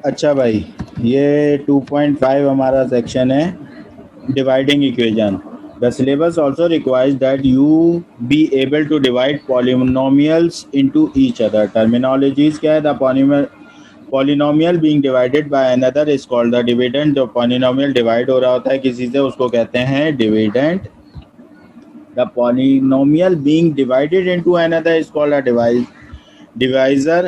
अच्छा भाई, ये 2.5 हमारा सेक्शन है, dividing equation. The syllabus also requires that you be able to divide polynomials into each other. Terminologies क्या है? The polynomial being divided by another is called the dividend. जो polynomial divide हो रहा होता है किसी से, उसको कहते हैं dividend. The polynomial being divided into another is called a divisor.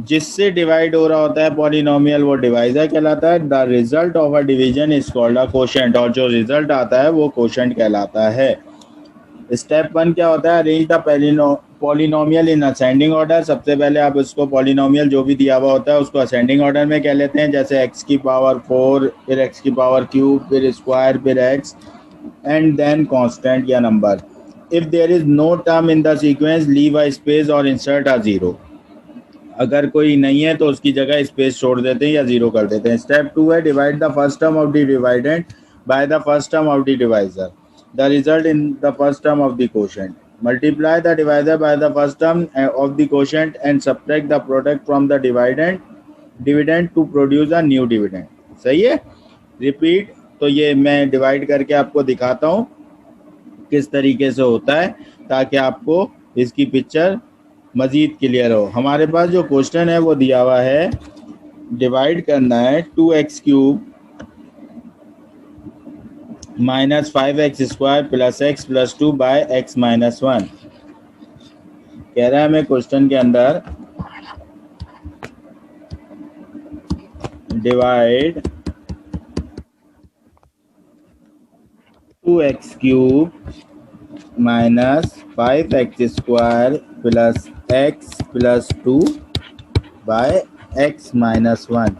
जिससे डिवाइड हो रहा होता है पॉलिनोमियल, वो डिवाइजर कहलाता है. The result of a division is called a quotient, और जो रिजल्ट आता है वो कोशेंट कहलाता है. स्टेप 1 क्या होता है? Arrange the polynomial in ascending order. सबसे पहले आप उसको पॉलिनोमियल जो भी दिया हुआ होता है उसको असेंडिंग ऑर्डर में कह लेते हैं, जैसे एक्स की पावर 4, फिर एक्स की पावर क्यूब, फिर स्क्वायर, फिर एक्स, एंड देन कांस्टेंट या number. If there is no term in the sequence, leave a space और इंसर्ट अ जीरो. अगर कोई नहीं है तो उसकी जगह स्पेस छोड़ देते हैं या जीरो कर देते हैं. स्टेप 2 है divide the first term of the dividend by the first term of the divisor. The result in the first term of the quotient. Multiply the divisor by the first term of the quotient and subtract the product from the dividend to produce a new dividend. सही है. Repeat. तो ये मैं divide करके आपको दिखाता हूँ किस तरीके से होता है, ताकि आपको इसकी पिक्चर मज़ीद क्लियर हो. हमारे पास जो क्वेश्चन है वो दिया हुआ है, डिवाइड करना है 2x³ minus 5x² plus x plus 2 by x minus 1. कह रहा है हमें क्वेश्चन के अंदर divide 2x³ minus 5x² plus x plus 2 by x minus 1.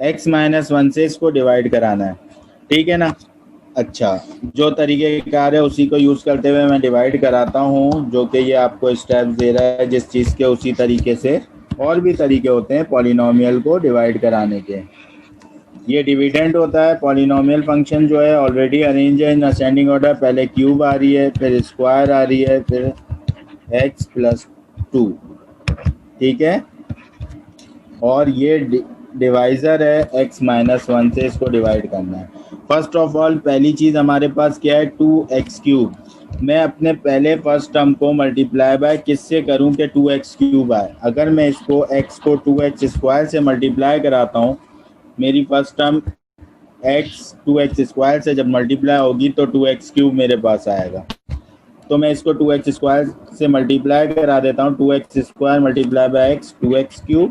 x minus 1 से इसको डिवाइड कराना है. ठीक है ना. अच्छा, जो तरीके कार है उसी को यूज़ करते हुए मैं डिवाइड कराता हूँ, जो कि ये आपको स्टेप्स दे रहा है जिस चीज़ के, उसी तरीके से और भी तरीके होते हैं पॉलिनोमियल को डिवाइड कराने के. ये डिविडेंड होता है. पॉलिनोमियल फंक्शन जो है ऑलरेडी अरेंज है इन असेंडिंग ऑर्डर. पहले क्यूब आ रही है, फिर स्क्वायर आ रही है, फिर x प्लस 2. ठीक है. और ये डिवाइज़र है x माइनस 1 से, इसको डिवाइड करना है. फर्स्ट ऑफ ऑल पहली चीज़ हमारे पास क्या है? 2x³. मैं अपने पहले फर्स्ट टर्म को मल्टीप्लाई बाय किससे करूं कि 2x³ आए. अगर मैं इसको x को 2x² से मल्टीप्लाई कराता हूं, मेरी फर्स्ट टर्म x 2x² से जब मल्टीप्लाई होगी तो 2x³ मेरे पास आएगा. तो मैं इसको 2x² से मल्टीप्लाई करा देता हूँ. 2x² multiply by x 2x³.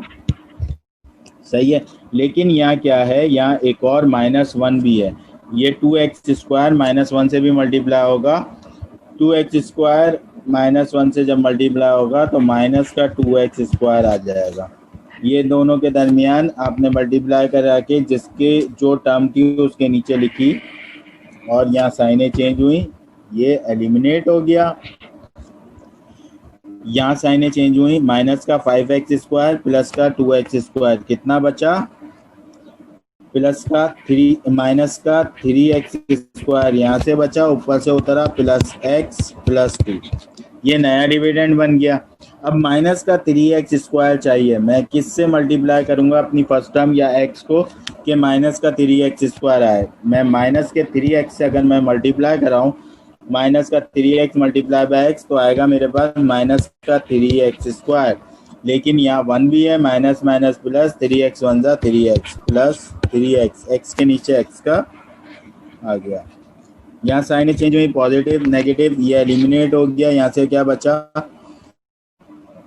सही है. लेकिन यहाँ क्या है? यहाँ एक और -1 भी है. ये 2x² -1 से भी मल्टीप्लाई होगा. 2x² -1 से जब मल्टीप्लाई होगा तो माइनस का 2x² आ जाएगा. ये दोनों के दरमियान आपने मल्टीप्लाई करा के जिसके जो टर्म थी उसके नीचे लिखी, और यहाँ साइनें चेंज हुई, ये एलिमिनेट हो गया. यहाँ साइनें चेंज हुई. माइनस का 5x² प्लस का 2x², कितना बचा? प्लस का 3, माइनस का 3x² यहाँ से बचा, ऊपर से उतरा प्लस x प्लस 2. ये नया डिविडेंड बन गया. अब माइनस का 3x² चाहिए. मैं किस से मल्टीप्लाई करूँगा? अपनी फर्स्ट टर्म या x को, कि माइनस का 3x² आए. मैं माइनस के 3x से अगर मैं मल्टीप्लाई कराऊँ, माइनस का 3x मल्टीप्लाई बाय x, तो आएगा मेरे पास माइनस का 3x². लेकिन यहाँ 1 भी है. माइनस माइनस प्लस, 3x 1 ज़ा 3x प्लस 3x, x के नीचे x का आ गया. यहाँ साइन चेंज हुई, पॉजिटिव नेगेटिव, ये एलिमिनेट हो गया. यहाँ से क्या बचा?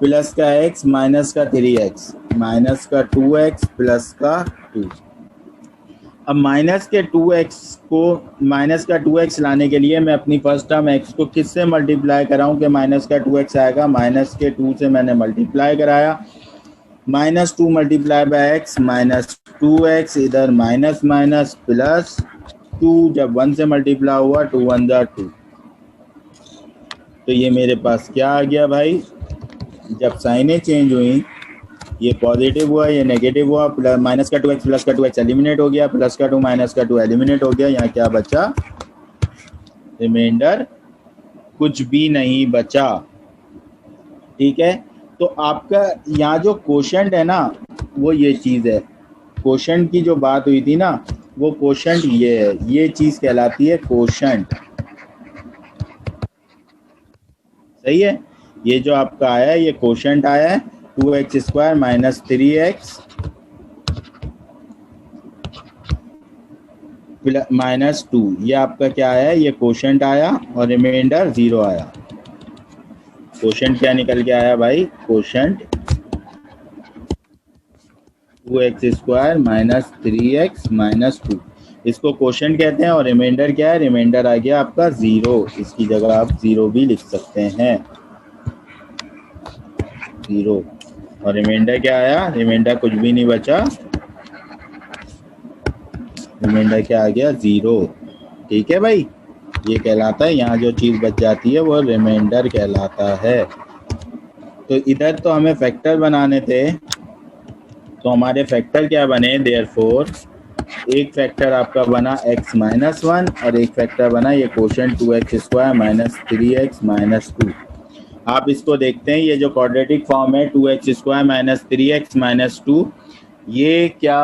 प्लस का x माइनस का 3x, माइनस का 2x प्लस का 2. अब माइनस के 2x को, माइनस का 2x लाने के लिए मैं अपनी फर्स्ट टर्म x को किससे मल्टीप्लाई कराऊं कि माइनस का 2x आएगा? माइनस के 2 से मैंने मल्टीप्लाई कराया. -2 multiply by x minus 2x, इधर माइनस माइनस प्लस 2, जब 1 से मल्टीप्लाई हुआ 2 1 ज़ा 2. तो ये मेरे पास क्या आ गया भाई? जब साइनें चेंज हुई, ये पॉजिटिव हुआ, ये नेगेटिव हुआ. प्लस माइनस का 2x प्लस का 2x एलिमिनेट हो गया, प्लस का 2 माइनस का 2 एलिमिनेट हो गया. यहाँ क्या बचा? रिमाइंडर कुछ भी नहीं बचा. ठीक है. तो आपका यहाँ जो कोशेंट है ना, वो ये चीज़ है. कोशेंट की जो बात हुई थी ना, वो कोशेंट ये है, ये चीज कहलाती है कोशेंट। सही है, ये जो आपका आया है ये कोशेंट आया है, 2x² माइनस 3x माइनस 2, ये आपका क्या है, ये कोशेंट आया और रिमाइंडर 0 आया। कोशेंट क्या निकल के आया भाई, quotient 2x² minus 3x minus 2, इसको कोशेंट कहते हैं। और रिमाइंडर क्या है, रिमाइंडर आ गया आपका 0, इसकी जगह आप 0 भी लिख सकते हैं, 0। और रिमाइंडर क्या आया, रिमाइंडर कुछ भी नहीं बचा, रिमाइंडर क्या आ गया, 0। ठीक है भाई, ये कहलाता है, यहाँ जो चीज़ बच जाती है वो रिमाइंडर कहलाता है। तो इधर तो हमें फैक्टर बनाने थे, तो हमारे फैक्टर क्या बने, देयरफॉर एक फैक्टर आपका बना x माइनस 1 और एक फैक्टर बना ये quotient 2x² minus 3x minus 2। आप इसको देखते हैं, ये जो क्वाड्रेटिक फॉर्म है 2x² माइनस 3x माइनस 2, ये क्या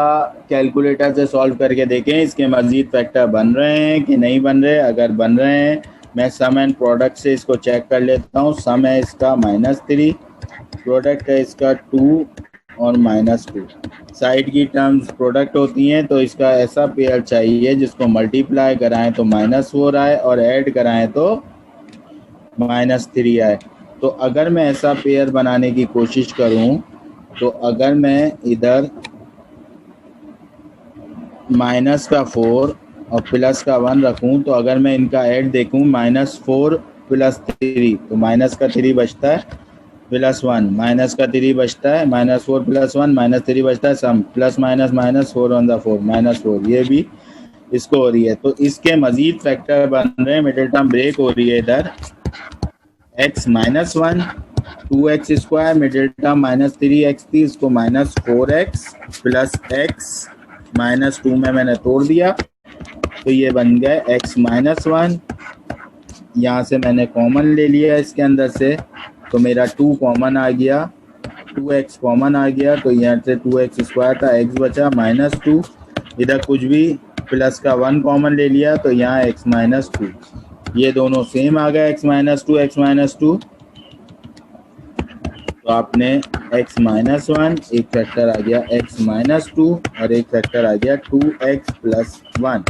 कैलकुलेटर से सॉल्व करके देखें इसके मज़ीद फैक्टर बन रहे हैं कि नहीं बन रहे। अगर बन रहे हैं, मैं सम एंड प्रोडक्ट से इसको चेक कर लेता हूँ। सम है इसका -3, प्रोडक्ट है इसका 2 और -2। साइड की टर्म्स प्रोडक्ट होती हैं, तो इसका ऐसा पेयर चाहिए जिसको मल्टीप्लाई कराएं तो -4 आए और ऐड कराएं तो -3 आए। तो अगर मैं ऐसा पेयर बनाने की कोशिश करूं, तो अगर मैं इधर माइनस का 4 और प्लस का 1 रखूं, तो अगर मैं इनका ऐड देखूं -4 + 3, तो माइनस का 3 बचता है, +1 माइनस का 3 बचता है, -4 + 1 -3 बचता है, sum plus minus minus 4 on the 4 -4, ये भी इसको हो रही है। तो इसके मजीद फैक्टर बन रहे हैं, मिडिल टर्म ब्रेक हो रही है इधर, x minus 1 2x², middle term -3x थी, इसको -4x + x -2 में मैंने तोड़ दिया, तो ये बन गए x माइनस 1। यहाँ से मैंने कॉमन ले लिया इसके अंदर से, तो मेरा 2 कॉमन आ गया, 2x कॉमन आ गया, तो यहाँ से 2x² था, x बचा -2, इधर कुछ भी, प्लस का 1 कॉमन ले लिया, तो यहाँ x -2, ये दोनों सेम आ गया, x -2 x -2। तो आपने x -1, एक फैक्टर आ गया x -2 और एक फैक्टर आ गया 2x + 1।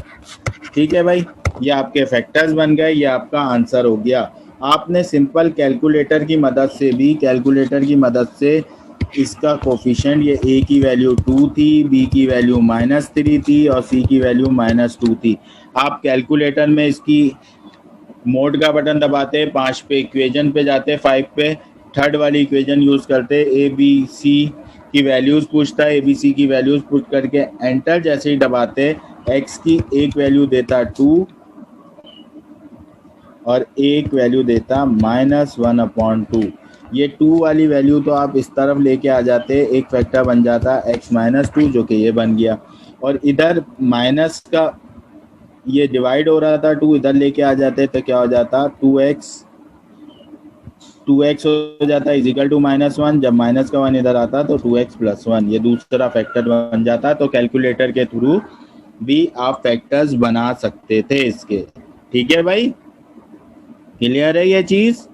ठीक है भाई, ये आपके फैक्टर्स बन गए, ये आपका आंसर हो गया। आपने सिंपल कैलकुलेटर की मदद से भी, कैलकुलेटर की मदद से इसका कोफिशिएंट, ये a की वैल्यू 2 थी, b की वैल्यू -3 थी और c की वैल्यू -2 थी। आप कैलकुलेटर में इसकी मोड का बटन दबाते, 5 पे इक्वेशन पे जाते, 5 पे थर्ड वाली इक्वेशन यूज़ करते, ए बी सी की वैल्यूज़ पूछता है, ए बी सी की वैल्यूज़ पुट करके एंटर जैसे ही दबाते, x की एक वैल्यू देता 2 और एक वैल्यू देता -1/2। ये 2 वाली वैल्यू तो आप इस तरफ लेके आ जाते, एक फैक्टर बन जाता x -2, जो कि ये बन गया। और इधर माइनस का ये डिवाइड हो रहा था, 2 इधर लेके आ जाते तो क्या हो जाता, 2x हो जाता है इजिकल टू -1। जब माइनस का 1 इधर आता तो 2x + 1, ये दूसरा फैक्टर बन जाता। तो कैलकुलेटर के थ्रू भी आप फैक्टर्स बना सकते थे इसके। ठीक है भाई, क्लियर है ये चीज।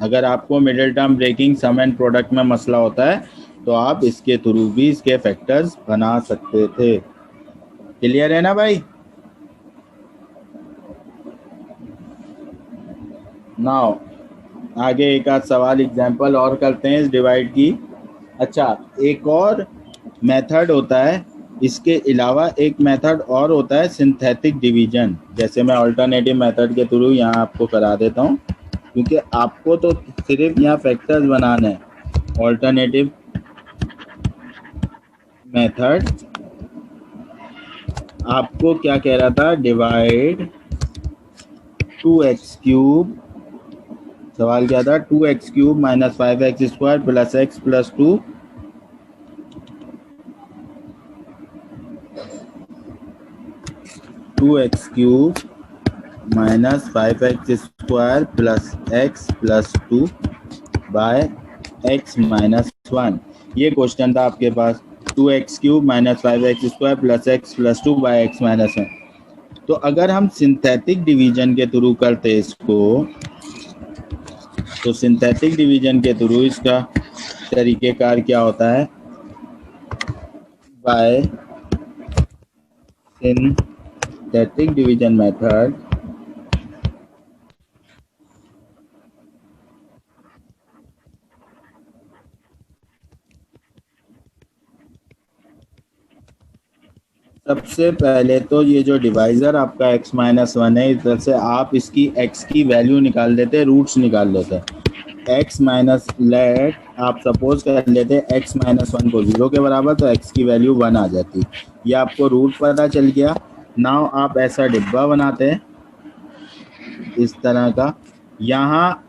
अगर आपको middle term breaking, sum and product में मसला होता है, तो आप इसके थ्रू भी इसके फैक्टर्स बना सकते थे। क्लियर है ना भाई। नाउ आगे एक आध सवाल एग्जांपल और करते हैं इस डिवाइड की। अच्छा, एक और मेथड होता है, इसके अलावा एक मेथड और होता है सिंथेटिक डिवीजन। जैसे मैं अल्टरनेटिव मेथड के थ्रू यहाँ आपको करा देता हूँ, क्योंकि आपको तो सिर्फ यहाँ फैक्टर्स बनाना है। अल्टरनेटिव मेथड आपको क्या कह रहा था, डिवाइड 2x³ सवाल क्या था, 2x³ - 5x² + x + 2 2x³ - 5x² + x + 2 by x - 1। ये क्वेश्चन था आपके पास, 2x³ minus 5x² plus x plus 2 by x minus 1। तो अगर हम सिंथेटिक डिवीजन के थ्रू करते इसको, तो सिंथेटिक डिवीजन के थ्रू इसका तरीकेकार क्या होता है, बाय सिंथेटिक डिवीजन मेथड सबसे पहले तो ये जो डिवाइजर आपका x माइनस 1 है, इधर से आप इसकी x की वैल्यू निकाल देते, रूट्स निकाल लेते। x माइनस लेट आप सपोज कर लेते x माइनस 1 को 0 के बराबर, तो x की वैल्यू 1 आ जाती। ये आपको रूट पता चल गया। नाउ आप ऐसा डिब्बा बनाते हैं इस तरह का, यहाँ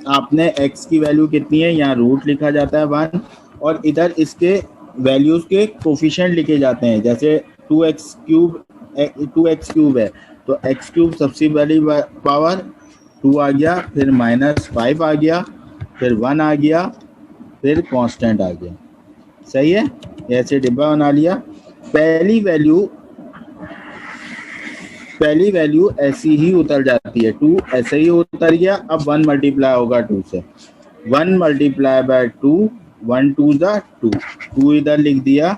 आपने x की वैल्यू कितनी है, यहाँ रूट लिखा जाता है 1, और इधर इसके वैल्यूज के कोफिशिएंट लिखे जाते हैं। जैसे 2x³ है, तो x³ सबसे बड़ी पावर 2 आ गया, फिर -5 आ गया, फिर 1 आ गया, फिर कांस्टेंट आ गया। सही है, ऐसे डिब्बा बना लिया। पहली वैल्यू ऐसी ही उतर जाती है, 2 ऐसे ही उतर गया। अब 1 मल्टीप्लाई होगा 2 से, 1 मल्टीप्लाई बाय 2, 1 2 ज़ा 2, 2 इधर लिख दिया,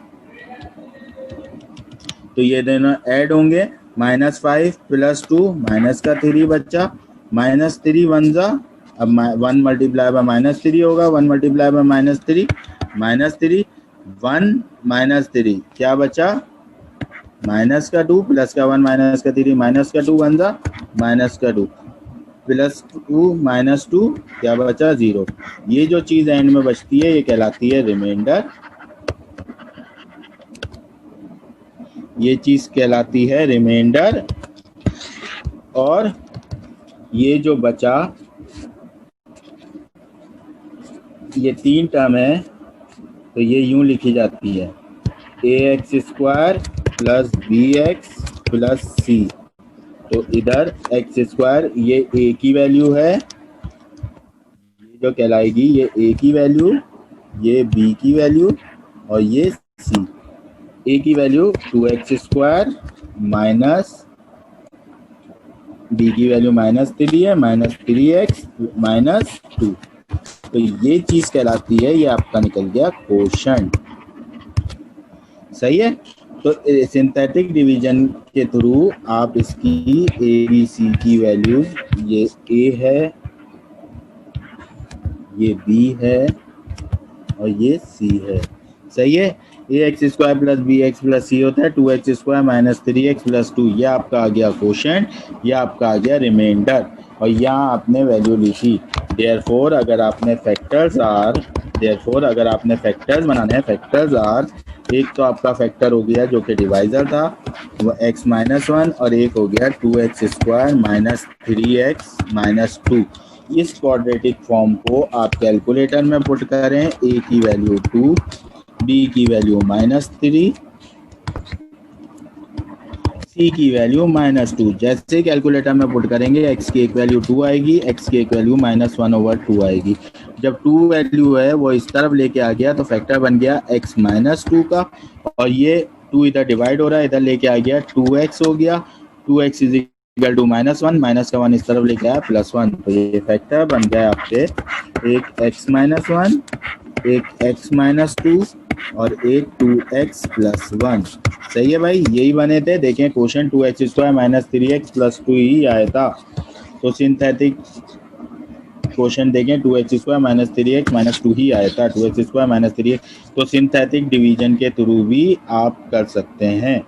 तो ये दोनों ऐड होंगे। -5 प्लस 2 माइनस का 3 बच्चा, -3 1 ज़ा, अब 1 मल्टीप्लाई बाय -3 होगा, 1 मल्टीप्लाई बाय -3, -3 1 -3 क्या बचा, माइनस का 2 प्लस का 1 माइनस का 3, माइनस का 2 1 ज़ा माइनस का 2 प्लस 2 माइनस 2 क्या बचा 0। ये जो चीज़ एंड में बचती है ये कहलाती है रिमाइंडर। ये चीज़ कहलाती है रिमाइंडर। और ये जो बचा, ये 3 टर्म है, तो ये यूं लिखी जाती है, ax² plus bx plus c। तो इधर x², ये a की वैल्यू है, ये जो कहलाएगी ये a की वैल्यू, ये b की वैल्यू, और ये c। a की वैल्यू 2x² माइनस b की वैल्यू -3 है, -3x माइनस 2। तो ये चीज कहलाती है, ये आपका निकल गया कोशेंट। सही है। तो सिंथेटिक डिवीजन के थ्रू आप इसकी ए बी सी की वैल्यूज, ये a है, ये b है, और ये c है। सही है। ax² plus bx plus c होता है 2x² माइनस 3x प्लस 2। ये आपका आ गया कोशेंट, ये आपका आ गया रिमाइंडर, और यहाँ आपने वैल्यू लिखी। देयरफॉर अगर आपने फैक्टर्स बनाने हैं, फैक्टर्स आर, एक तो आपका फैक्टर हो गया जो कि डिवाइजर था वो x माइनस 1, और एक हो गया 2x² माइनस 3x माइनस 2। इस क्वाड्रेटिक फॉर्म को आप कैलकुलेटर में पुट करें, a की वैल्यू 2, b की वैल्यू -3, c की वैल्यू -2। जैसे कैलकुलेटर में पुट करेंगे x की एक वैल्यू 2 आएगी, x की एक वैल्यू -1/2 आएगी। जब 2 वैल्यू है वो इस तरफ लेके आ गया तो फैक्टर बन गया x -2 का, और ये 2 इधर डिवाइड हो रहा है, इधर लेके आ गया 2x हो गया, 2x is equal to -1, minus का 1 इस तरफ लेके आया +1। तो ये फैक्टर बन गया आपके एक x -1, एक x -2 और एक 2x प्लस 1। सही है भाई, यही बने थे। देखें question 2x² minus 3x plus 2 ही आया था। तो सिंथेटिक क्वेश्चन देखें 2x² माइनस 3x माइनस 2 ही आया था, 2x² माइनस 3x। तो सिंथेटिक डिवीजन के थ्रू भी आप कर सकते हैं।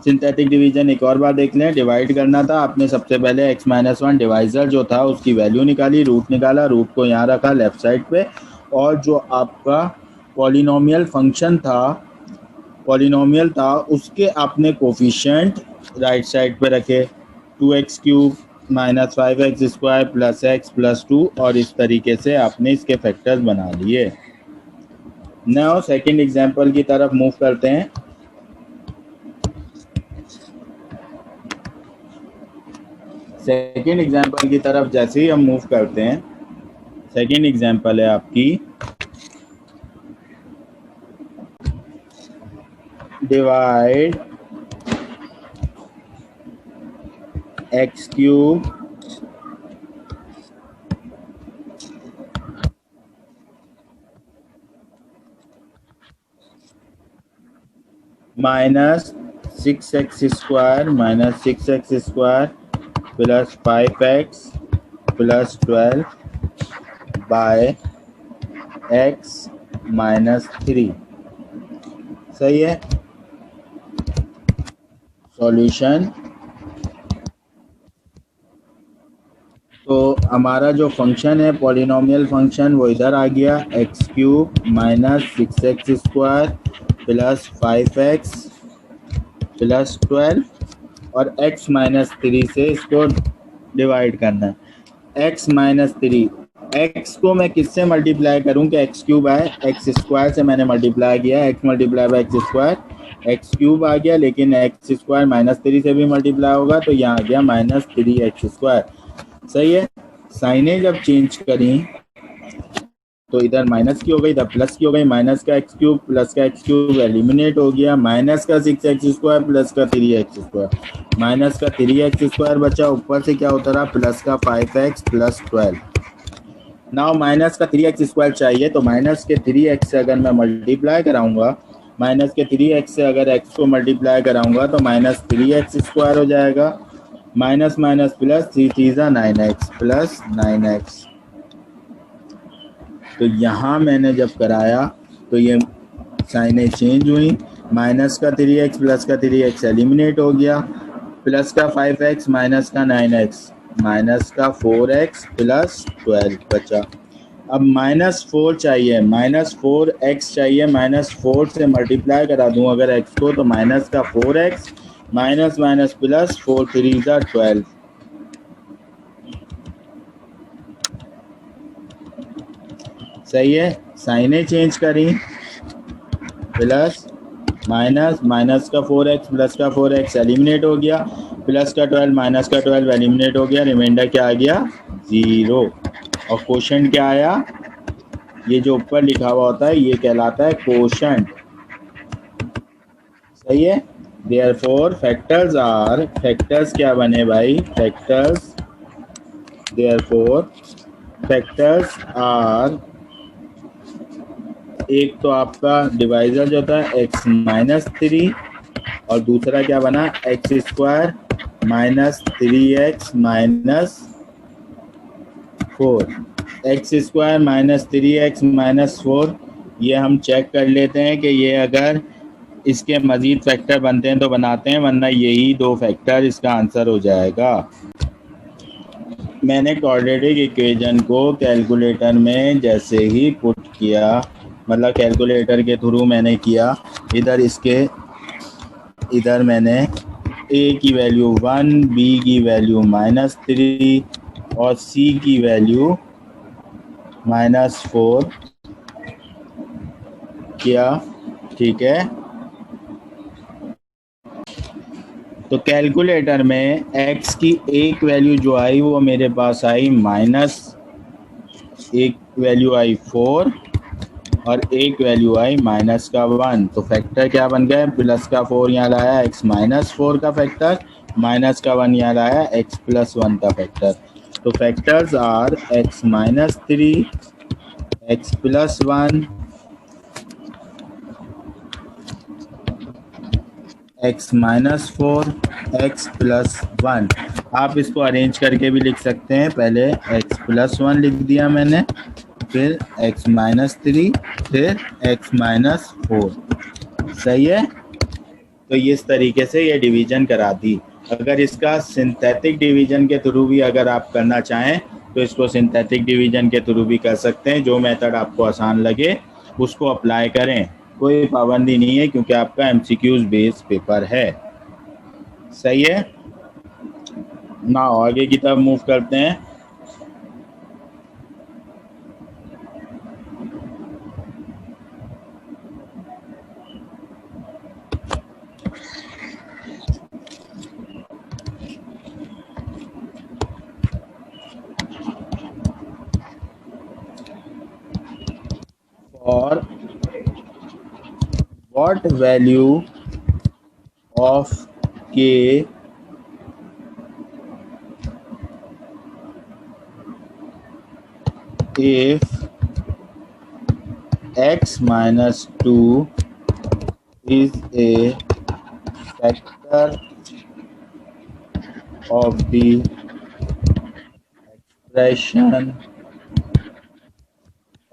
सिंथेटिक डिवीजन एक और बार देख लें। डिवाइड करना था आपने, सबसे पहले x -1 डिवाइजर जो था उसकी वैल्यू निकाली, रूट निकाला, रूट को यहाँ रखा लेफ्ट साइड पे, और जो आपका पॉलिनोमियल फंक्शन था उसके आपने कोफिशिएंट राइट साइड पे रखे, 2x³ minus 5x² plus x plus 2, और इस तरीके से आपने इसके फैक्टर्स बना लिए। नाउ सेकंड एग्जांपल की तरफ मूव करते हैं। सेकंड एग्जांपल की तरफ जैसे ही हम मूव करते हैं, सेकंड एग्जांपल है आपकी divide x cube minus 6x² minus 6x² plus 5x plus 12 by x minus 3। सही है। सॉल्यूशन, तो हमारा जो फंक्शन है पॉलिनोमियल फंक्शन वो इधर आ गया, x cube minus 6x² plus 5x plus 12 और x माइनस 3 से इसको डिवाइड करना है। x माइनस 3, x को मैं किससे मल्टीप्लाई करूं कि एक्स क्यूब आए, एक्स स्क्वायर से मैंने मल्टीप्लाई किया, x multiply by x square x cube आ गया, लेकिन एक्स स्क्वायर माइनस 3 से भी मल्टीप्लाई होगा तो यहाँ आ गया माइनस 3x²। सही है। साइनेज जब चेंज करी तो इधर माइनस की हो गई, इधर प्लस की हो गई, माइनस का एक्स क्यूब प्लस का एक्स क्यूब एलिमिनेट हो गया, माइनस का 6x² प्लस का 3x², माइनस का 3x² बचा, ऊपर से क्या होता रहा प्लस का 5x प्लस 12। नाउ माइनस का 3x² चाहिए तो माइनस के 3x से अगर मैं मल्टीप्लाई कराऊंगा, माइनस के 3x से अगर x को मल्टीप्लाई कराऊंगा तो माइनस 3x² हो जाएगा, minus minus plus 3 3 9x plus 9x। तो यहाँ मैंने जब कराया तो ये साइनें चेंज हुई, माइनस का 3x प्लस का 3x एलिमिनेट हो गया, प्लस का 5x माइनस का 9x माइनस का 4x प्लस 12 बचा। अब -4 चाहिए, -4x चाहिए, -4 से मल्टीप्लाई करा दूं अगर x को तो माइनस का 4x माइनस माइनस प्लस 4 3 12। सही है। साइनें चेंज करी, प्लस माइनस, माइनस का 4x प्लस का 4x एलिमिनेट हो गया, प्लस का 12 माइनस का 12 एलिमिनेट हो गया, रिमाइंडर क्या आ गया 0। और कोशेंट क्या आया, ये जो ऊपर लिखा हुआ होता है ये कहलाता है कोशेंट। सही है। देयरफॉर फैक्टर्स आर, फैक्टर्स क्या बने भाई, फैक्टर्स, देयरफॉर फैक्टर्स आर, एक तो आपका डिवाइजर जो था x माइनस 3 और दूसरा क्या बना x² minus 3x minus 4, x² minus 3x minus 4। ये हम चेक कर लेते हैं कि ये अगर इसके मज़ीद फैक्टर बनते हैं तो बनाते हैं, वरना यही दो फैक्टर इसका आंसर हो जाएगा। मैंने क्वाड्रेटिक इक्वेशन को कैलकुलेटर में जैसे ही पुट किया, मतलब कैलकुलेटर के थ्रू मैंने किया, इधर मैंने a की वैल्यू 1, b की वैल्यू -3 और c की वैल्यू -4 किया। ठीक है। तो कैलकुलेटर में x की एक वैल्यू जो आई वो मेरे पास आई माइनस, एक वैल्यू आई 4 और एक वैल्यू आई माइनस का 1। तो फैक्टर क्या बन गया, प्लस का 4 यहाँ लाया x माइनस 4 का फैक्टर, माइनस का 1 यहाँ लाया x प्लस 1 का फैक्टर। तो factors are x minus 3, x plus 1, x minus 4, x plus 1। आप इसको अरेंज करके भी लिख सकते हैं, पहले x प्लस 1 लिख दिया मैंने, फिर x माइनस 3, फिर x माइनस 4। सही है। तो इस तरीके से ये डिवीज़न करा दी। अगर इसका सिंथेटिक डिवीज़न के थ्रू भी अगर आप करना चाहें तो इसको सिंथेटिक डिवीज़न के थ्रू भी कर सकते हैं, जो मेथड आपको आसान लगे उसको अप्लाई करें, कोई पाबंदी नहीं है, क्योंकि आपका MCQs बेस्ड पेपर है। सही है ना। आगे की तरफ मूव करते हैं। और what value of k if x minus 2 is a factor of the expression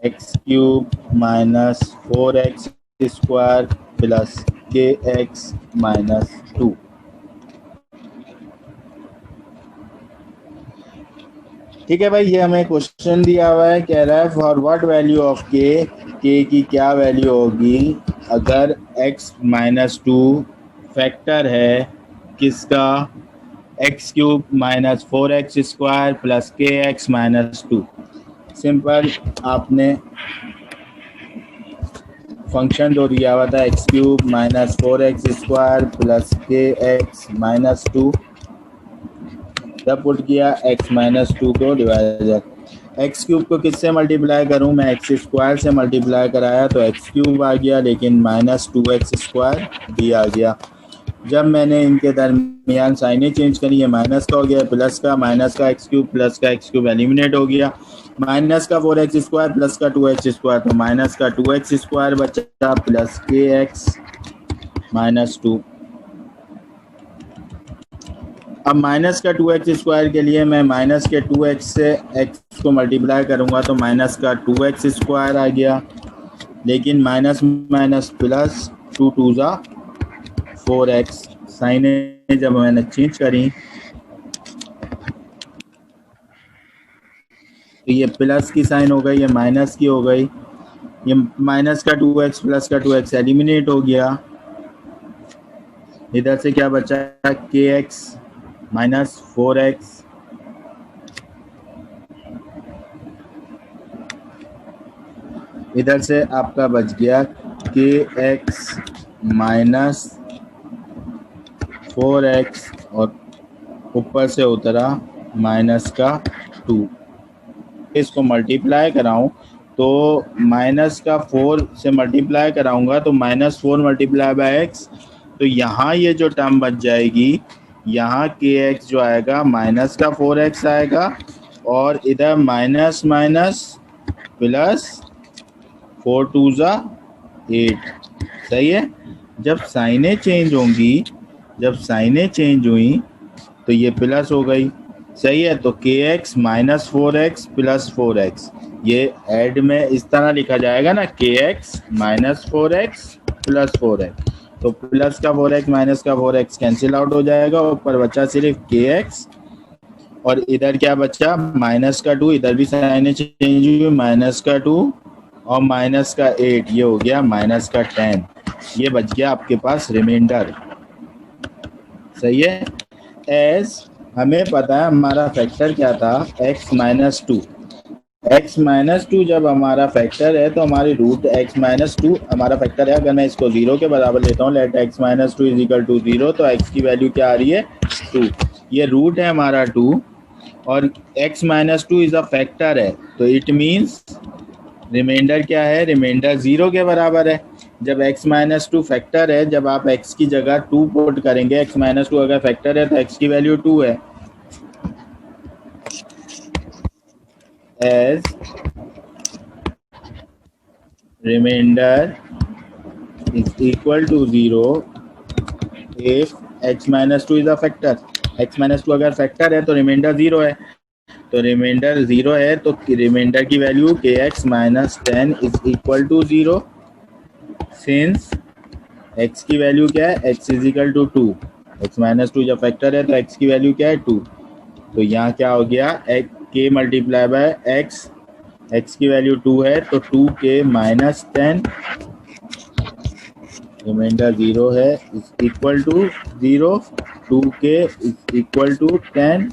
x cube minus 4x square plus kx minus 2। ठीक है भाई, ये हमें क्वेश्चन दिया हुआ है, कह रहा है फॉर व्हाट वैल्यू ऑफ के की क्या वैल्यू होगी अगर x माइनस 2 फैक्टर है किसका, x cube minus 4x square plus के एक्स माइनस 2। सिंपल, आपने फंक्शन जो दिया हुआ था x cube minus 4x square plus के एक्स माइनस 2, जब पुट किया x माइनस 2 को डिवाइडर एक्स क्यूब को किससे मल्टीप्लाई करूं, मैं एक्स स्क्वायर से मल्टीप्लाई कराया तो एक्स क्यूब आ गया, लेकिन माइनस 2x स्क्वायर भी आ गया। जब मैंने इनके दरमियान साइनें चेंज करी, ये माइनस का हो गया प्लस का, माइनस का एक्स क्यूब प्लस का एक्स क्यूब एलिमिनेट हो गया, माइनस का 4x स्क्वायर प्लस का 2x स्क्वायर, तो माइनस का 2x स्क्वायर बचा प्लस के एक्स माइनस 2। अब माइनस का 2x स्क्वायर के लिए मैं माइनस के 2x से x को मल्टीप्लाई करूंगा तो माइनस का 2x स्क्वायर आ गया, लेकिन माइनस माइनस प्लस 2 2 ज़ा 4x, साइनें जब मैंने चेंज करी तो ये प्लस की साइन हो गई, ये माइनस की हो गई, ये माइनस का 2x प्लस का 2x एलिमिनेट हो गया, इधर से क्या बचा के एक्स माइनस 4x इधर से आपका बच गया के एक्स माइनस 4x और ऊपर से उतरा माइनस का 2। इसको मल्टीप्लाई कराऊं तो माइनस का 4 से मल्टीप्लाई कराऊंगा तो माइनस 4 मल्टीप्लाई बाय एक्स, तो यहाँ ये जो टर्म बच जाएगी, यहाँ के एक्स जो आएगा माइनस का 4x आएगा और इधर माइनस माइनस प्लस 4 2 ज़ा 8। सही है, जब साइनें चेंज होंगी, जब साइनें चेंज हुई तो ये प्लस हो गई। सही है, तो के x minus 4x plus 4x, ये ऐड में इस तरह लिखा जाएगा ना, के x minus 4x plus 4x, तो प्लस का 4x माइनस का 4x कैंसिल आउट हो जाएगा, ऊपर बचा सिर्फ के एक्स और इधर क्या बचा माइनस का 2, इधर भी साइन चेंज हुई, माइनस का 2 और माइनस का 8, ये हो गया माइनस का 10, ये बच गया आपके पास रिमाइंडर। सही है, एज हमें पता है हमारा फैक्टर क्या था, x माइनस 2, x माइनस 2 जब हमारा फैक्टर है तो हमारी रूट x माइनस 2 हमारा फैक्टर है। अगर मैं इसको 0 के बराबर लेता हूँ, let x minus 2 is equal to 0, तो x की वैल्यू क्या आ रही है 2, ये रूट है हमारा 2 और x minus 2 is a factor है, तो इट मीन्स रिमाइंडर क्या है, रिमाइंडर 0 के बराबर है। जब x माइनस 2 फैक्टर है, जब आप x की जगह 2 पुट करेंगे, x माइनस 2 अगर फैक्टर है तो x की वैल्यू 2 है। As remainder is equal to 0 if x minus 2 is a factor, x minus 2 अगर फैक्टर है तो रिमाइंडर 0 है, तो रिमाइंडर 0 है तो रिमाइंडर की वैल्यू के x minus 10 is equal to 0, since x की वैल्यू क्या है, x is equal to 2, x minus 2 जब फैक्टर है तो x की वैल्यू क्या है 2, तो यहाँ क्या हो गया k multiply by x, x की वैल्यू 2 है तो 2k माइनस 10, रिमाइंडर 0 है is equal to 0, 2k is equal to 10,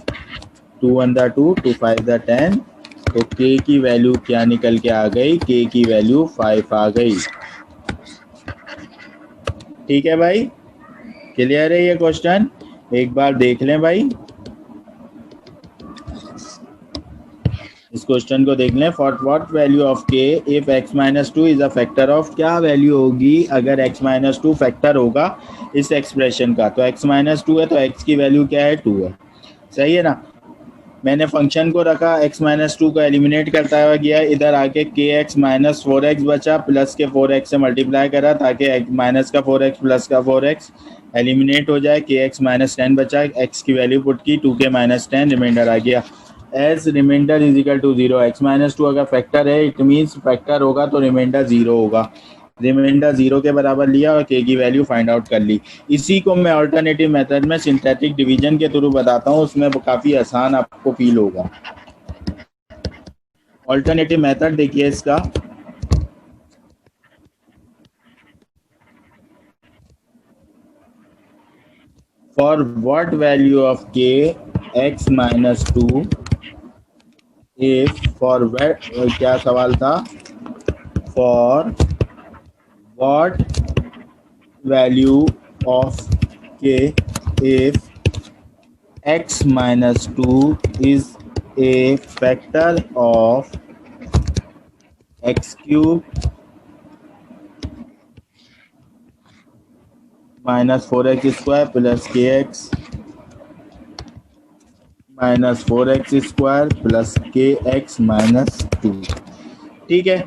2 1 दा 2, 2 5 दा 10, तो k की वैल्यू क्या निकल के आ गई, k की वैल्यू 5 आ गई। ठीक है भाई, क्लियर है ये क्वेश्चन, एक बार देख लें भाई, इसको क्वेश्चन को देख लें. फॉर व्हाट वैल्यू ऑफ के if x minus two is a factor of, क्या वैल्यू होगी अगर x माइनस टू फैक्टर होगा इस एक्सप्रेशन का. तो x माइनस टू है तो x की वैल्यू क्या है, 2 है. सही है ना. मैंने फंक्शन को रखा, x माइनस टू को एलिमिनेट करता हुआ गया, इधर आके के एक्स माइनस 4x बचा, प्लस के 4x से मल्टीप्लाई करा ताकि माइनस का 4x प्लस का 4x एलिमिनेट हो जाए. के एक्स माइनस 10 बचा, x की वैल्यू पुट की, 2 के माइनस 10 रिमाइंडर आ गया. As remainder is equal to 0. x minus two अगर फैक्टर है इट मीन्स फैक्टर होगा तो रिमाइंडर 0 होगा. रिमाइंडर 0 के बराबर लिया और k की वैल्यू फाइंड आउट कर ली. इसी को मैं अल्टरनेटिव मेथड में सिंथेटिक डिवीजन के थ्रू बताता हूँ, उसमें काफ़ी आसान आपको फील होगा. अल्टरनेटिव मेथड देखिए इसका. For what value of k x minus to if for क्या सवाल था, for what value of k if x minus 2 is a factor of x cube minus 4x square plus kx minus 4x square plus kx minus 2. ठीक है.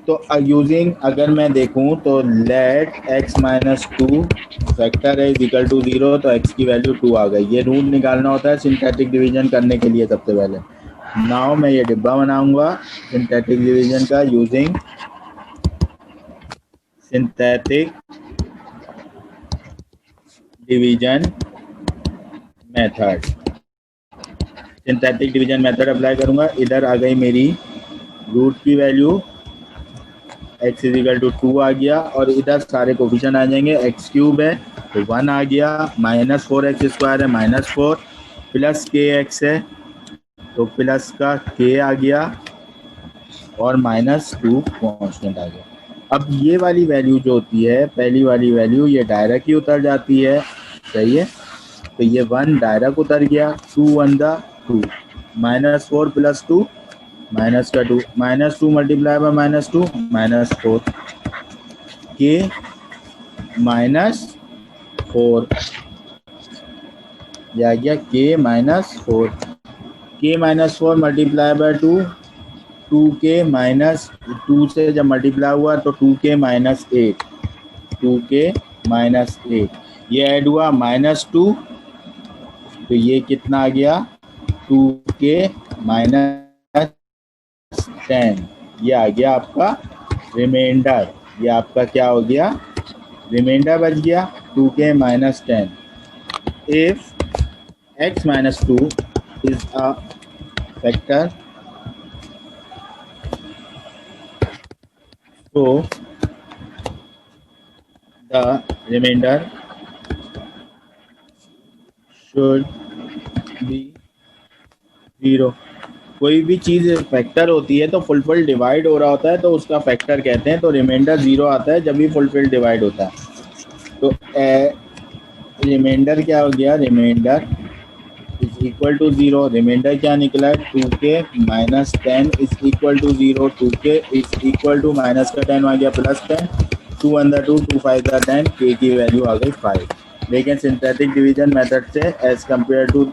तो using अगर मैं देखूं तो let x minus two factor है equal to 0 तो x की वैल्यू 2 आ गई. ये रूल निकालना होता है सिंथेटिक डिवीजन करने के लिए सबसे पहले. नाउ मैं ये डिब्बा बनाऊंगा सिंथेटिक डिवीजन का using synthetic division method. Synthetic division method apply करूंगा. इधर आ गई मेरी रूट की value, x is equal to 2 आ गया और इधर सारे कोफिशिएंट आ जाएंगे. x क्यूब है तो 1 आ गया, माइनस 4x स्क्वायर है माइनस 4, प्लस के एक्स है तो प्लस का k आ गया और माइनस 2 कॉन्स्टेंट आ गया. अब ये वाली वैल्यू जो होती है पहली वाली वैल्यू ये डायरेक्ट ही उतर जाती है. सही है. तो ये 1 डायरेक्ट उतर गया, 2 1 दा 2, माइनस 4 प्लस 2 माइनस का 2, minus 2 multiply bye minus 2 minus 4, के माइनस 4 या गया के माइनस 4, के माइनस 4 मल्टीप्लाई बाय 2, 2 के माइनस 2 से जब मल्टीप्लाई हुआ तो 2 के माइनस 8, 2 के माइनस 8 ये ऐड हुआ माइनस 2 तो ये कितना आ गया 2 के माइनस 10. ये आ गया आपका रिमाइंडर. ये आपका क्या हो गया, रिमाइंडर बच गया 2 के minus 10. If x minus 2 is a factor so the remainder should be 0. कोई भी चीज़ फैक्टर होती है तो फुलफिल डिवाइड हो रहा होता है तो उसका फैक्टर कहते हैं. तो रिमाइंडर 0 आता है जब भी फुलफिल डिवाइड होता है. तो रिमाइंडर क्या हो गया, remainder is equal to 0. Remainder क्या निकला है 2 के माइनस 10 इज इक्वल टू 0. 2 के इज इक्वल टू माइनस का 10 आ गया प्लस 10, 2 अंदर 2, 2 5 10, के की वैल्यू आ गई 5. लेकिन सिंथेटिक डिवीजन मेथड से एज कंपेयर टू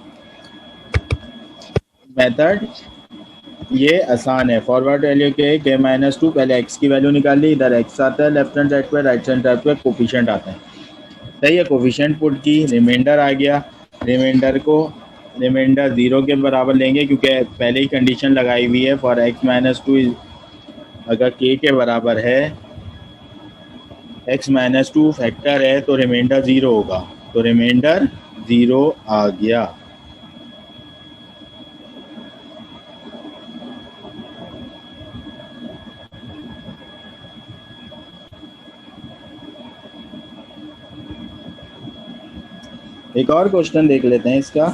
मेथड ये आसान है. फॉरवर्ड वैल्यू के माइनस 2 पहले x की वैल्यू निकाल ली, इधर x आता है लेफ्ट हैंड साइड पे, राइट हैंड साइड पे कोफिशिएंट आता है. सही है. कोफिशिएंट पुट की, रिमाइंडर आ गया. रिमाइंडर को रिमाइंडर 0 के बराबर लेंगे क्योंकि पहले ही कंडीशन लगाई हुई है फॉर x माइनस 2 अगर k के बराबर है, x माइनस 2 फैक्टर है तो रिमाइंडर 0 होगा. तो रिमाइंडर 0 आ गया. एक और क्वेश्चन देख लेते हैं इसका.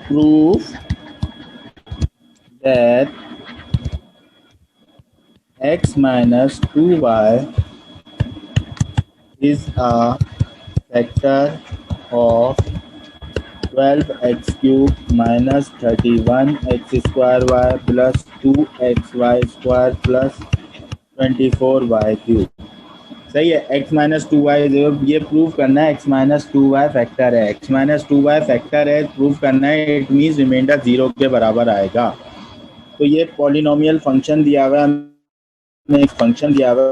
Proof that x minus 2y is a factor of 12x cube minus 31x square y plus 2xy square plus 24y cube। सही है। x माइनस टू वाई ये प्रूव करना है। x minus two y factor है, x minus two y factor है, prove करना है। It means remainder 0 के बराबर आएगा। तो ये पॉलिनोमियल फंक्शन दिया हुआ है, एक फंक्शन दिया हुआ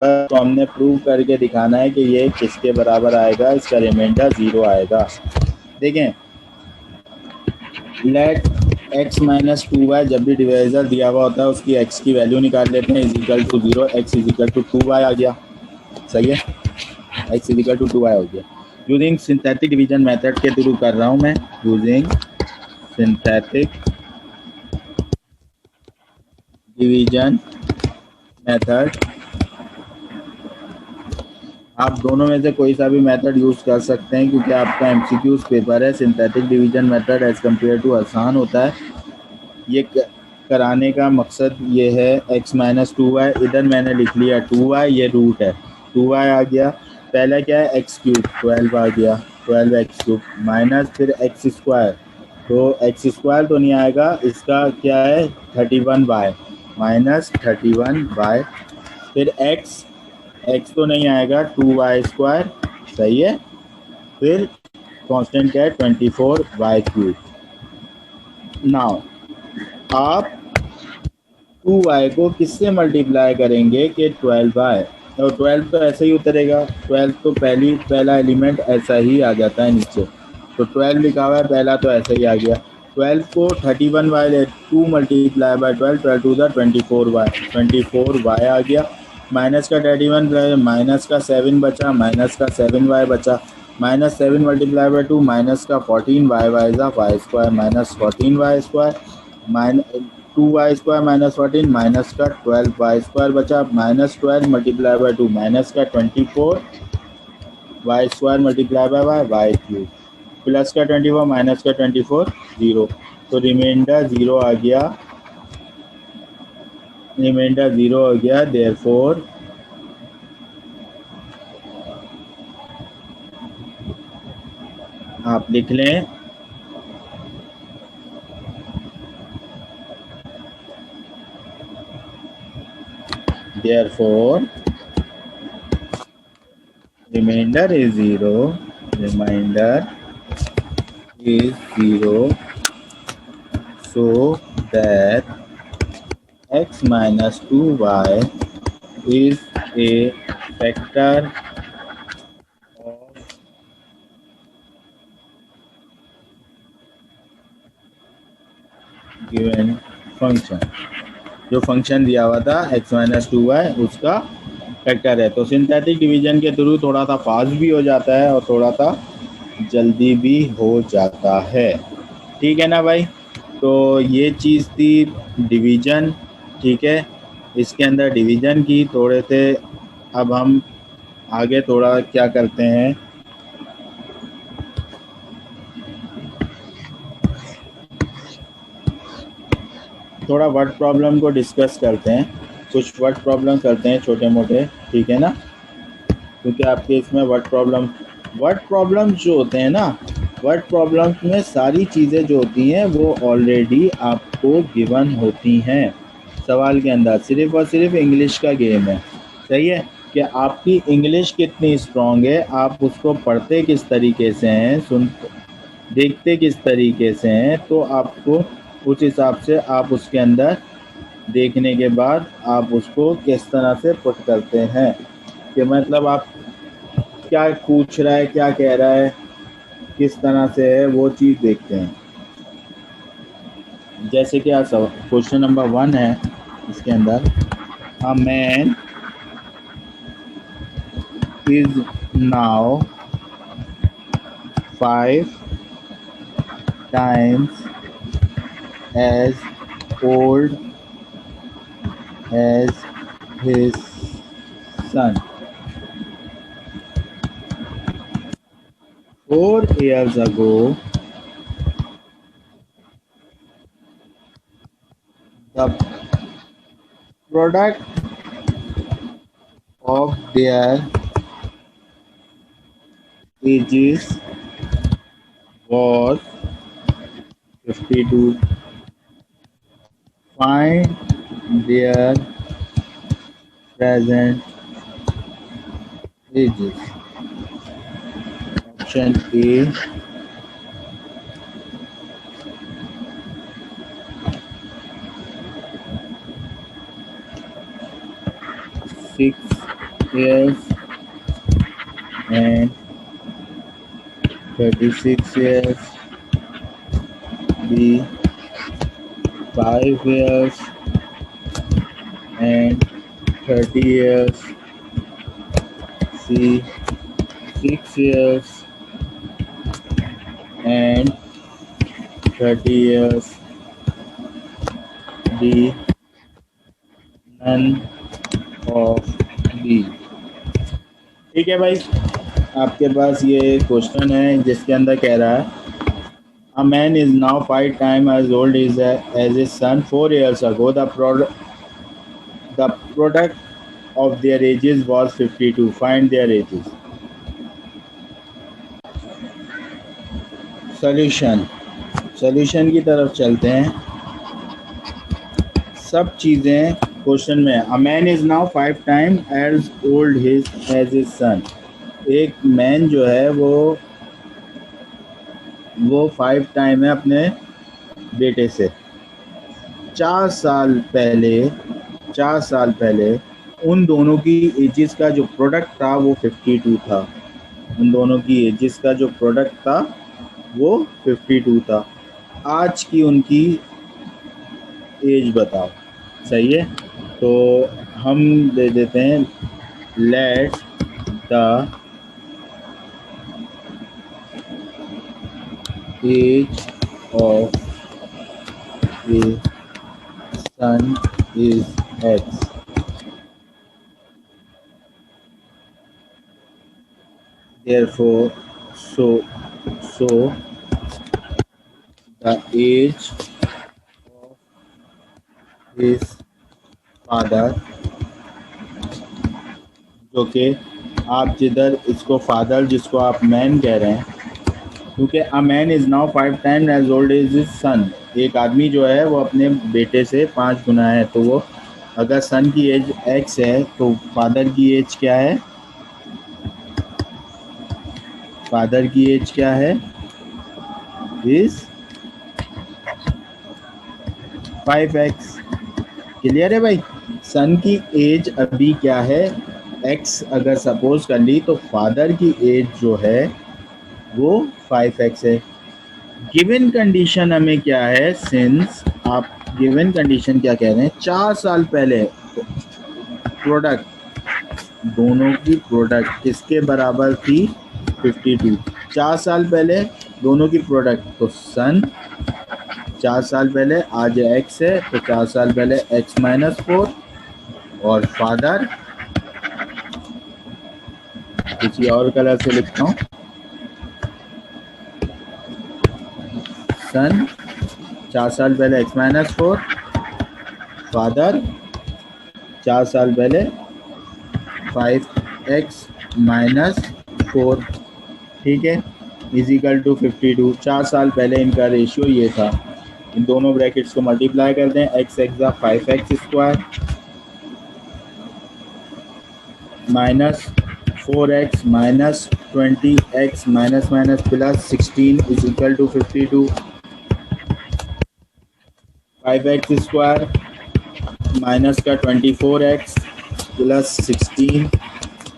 है, तो हमने प्रूव करके दिखाना है कि ये किसके बराबर आएगा, इसका रिमाइंडर 0 आएगा। देखें, let x minus two y, जब भी डिवाइजर दिया हुआ होता है उसकी x की वैल्यू निकाल लेते हैं, is equal to 0, x is equal to 2y आ गया। सही है, x is equal to 2y हो गया। यूजिंग सिंथेटिक डिवीजन मेथड के थ्रू कर रहा हूँ मैं, यूजिंग सिंथेटिक डिवीजन मेथड। आप दोनों में से कोई सा भी मेथड यूज़ कर सकते हैं क्योंकि आपका एमसीक्यूज पेपर है। Synthetic division method as compare to आसान होता है। ये कराने का मकसद ये है, x माइनस टू वाई, इधर मैंने लिख लिया 2y, ये रूट है, 2y आ गया। पहला क्या है, एक्स क्यूब, 12 आ गया, 12x क्यूब माइनस फिर एक्स स्क्वायर, तो एक्स स्क्वायर तो नहीं आएगा, इसका क्या है 31y माइनस 31y, फिर x तो नहीं आएगा, 2y स्क्वायर। सही है, फिर कांस्टेंट क्या है 24y क्यूब। नाउ आप 2y को किससे मल्टीप्लाई करेंगे कि 12y, और 12 तो ऐसे ही उतरेगा, 12 तो पहला एलिमेंट ऐसा ही आ जाता है नीचे, तो 12 लिखा हुआ है पहला, तो ऐसे ही आ गया। 12 को 31y ले, 2 multiply by 12, 12 to the 24y आ गया। माइनस का 31, माइनस का 7 बचा, माइनस का 7y बचा, माइनस 7 मल्टीप्लाई बाय 2, माइनस का 14y y square minus 14y square, minus 2y square minus 14, minus का 12y स्क्वायर बचा, माइनस 12 मल्टीप्लाई बाय 2, माइनस का 24y square multiply by y cube, plus का 24 minus का 24 0, तो reminder 0 आ गया, reminder 0 हो गया। देयरफॉर आप लिख लें therefore remainder is 0, remainder is 0, so that x minus 2y is a factor of given function। जो फंक्शन दिया हुआ था x माइनस टू वाई उसका फैक्टर है। तो सिंथेटिक डिवीजन के थ्रू थोड़ा सा फास्ट भी हो जाता है और थोड़ा सा जल्दी भी हो जाता है। ठीक है ना भाई, तो ये चीज़ थी डिवीजन। ठीक है, इसके अंदर डिवीजन की थोड़े से, अब हम आगे थोड़ा क्या करते हैं, थोड़ा वर्ड प्रॉब्लम को डिस्कस करते हैं, कुछ वर्ड प्रॉब्लम करते हैं छोटे मोटे। ठीक है ना, क्योंकि आपके इसमें वर्ड प्रॉब्लम जो होते हैं ना, वर्ड प्रॉब्लम में सारी चीज़ें जो होती हैं वो ऑलरेडी आपको गिवन होती हैं सवाल के अंदर। सिर्फ और सिर्फ इंग्लिश का गेम है। सही है, कि आपकी इंग्लिश कितनी स्ट्रॉन्ग है, आप उसको पढ़ते किस तरीके से हैं, देखते किस तरीके से हैं, तो आपको उस हिसाब से आप उसके अंदर देखने के बाद आप उसको किस तरह से पुट करते हैं, कि मतलब आप क्या पूछ रहा है, क्या कह रहा है, किस तरह से है, वो चीज़ देखते हैं। जैसे कि आप क्वेश्चन नंबर 1 है, इसके अंदर अ man is now 5 times as old as his son. 4 years ago, the product of their ages was 52. Find their present ages. Option A 6 years and 36 years. B 5 years and 30 years. C 6 years and 30 years. D none of these. ठीक है भाई, आपके पास ये question है जिसके अंदर कह रहा है A man is now 5 times as old as his son 4 years ago. The product of their ages was 52. Find their ages. Solution की तरफ चलते हैं। सब चीज़ें क्वेश्चन में a man is now 5 times as old as his son. एक man जो है वो 5 टाइम है अपने बेटे से। 4 साल पहले उन दोनों की एजेस का जो प्रोडक्ट था वो 52 था। उन दोनों की एजेस का जो प्रोडक्ट था वो 52 था। आज की उनकी एज बताओ। सही है, तो हम दे देते हैं let the age of a son is X. Therefore, so the age of his father, जो कि आप जिधर इसको फादर जिसको आप मैन कह रहे हैं, क्योंकि a man is now 5 times as old as his son. एक आदमी जो है वो अपने बेटे से 5 गुना है, तो वो अगर सन की एज X है तो फादर की एज क्या है? फादर की एज क्या है? Is 5x। क्लियर है भाई? सन की एज अभी क्या है? x अगर सपोज कर ली तो फादर की एज जो है वो 5x है। गिवन कंडीशन हमें क्या है? सिंस आप गिवन कंडीशन क्या कह रहे हैं? 4 साल पहले प्रोडक्ट, दोनों की प्रोडक्ट किसके बराबर थी? 52। 4 साल पहले दोनों की प्रोडक्ट, तो सन 4 साल पहले, आज x है तो 4 साल पहले x माइनस 4, और फादर किसी और कलर से लिखता हूँ, सन 4 साल पहले x माइनस 4, फादर 4 साल पहले 5x माइनस 4। ठीक है, इजिकल टू 52। 4 साल पहले इनका रेशियो ये था। इन दोनों ब्रैकेट्स को मल्टीप्लाई कर दें। x x 5x square minus 4x minus 20x minus minus plus 16 is equal to 52। 5x square minus का 24x plus 16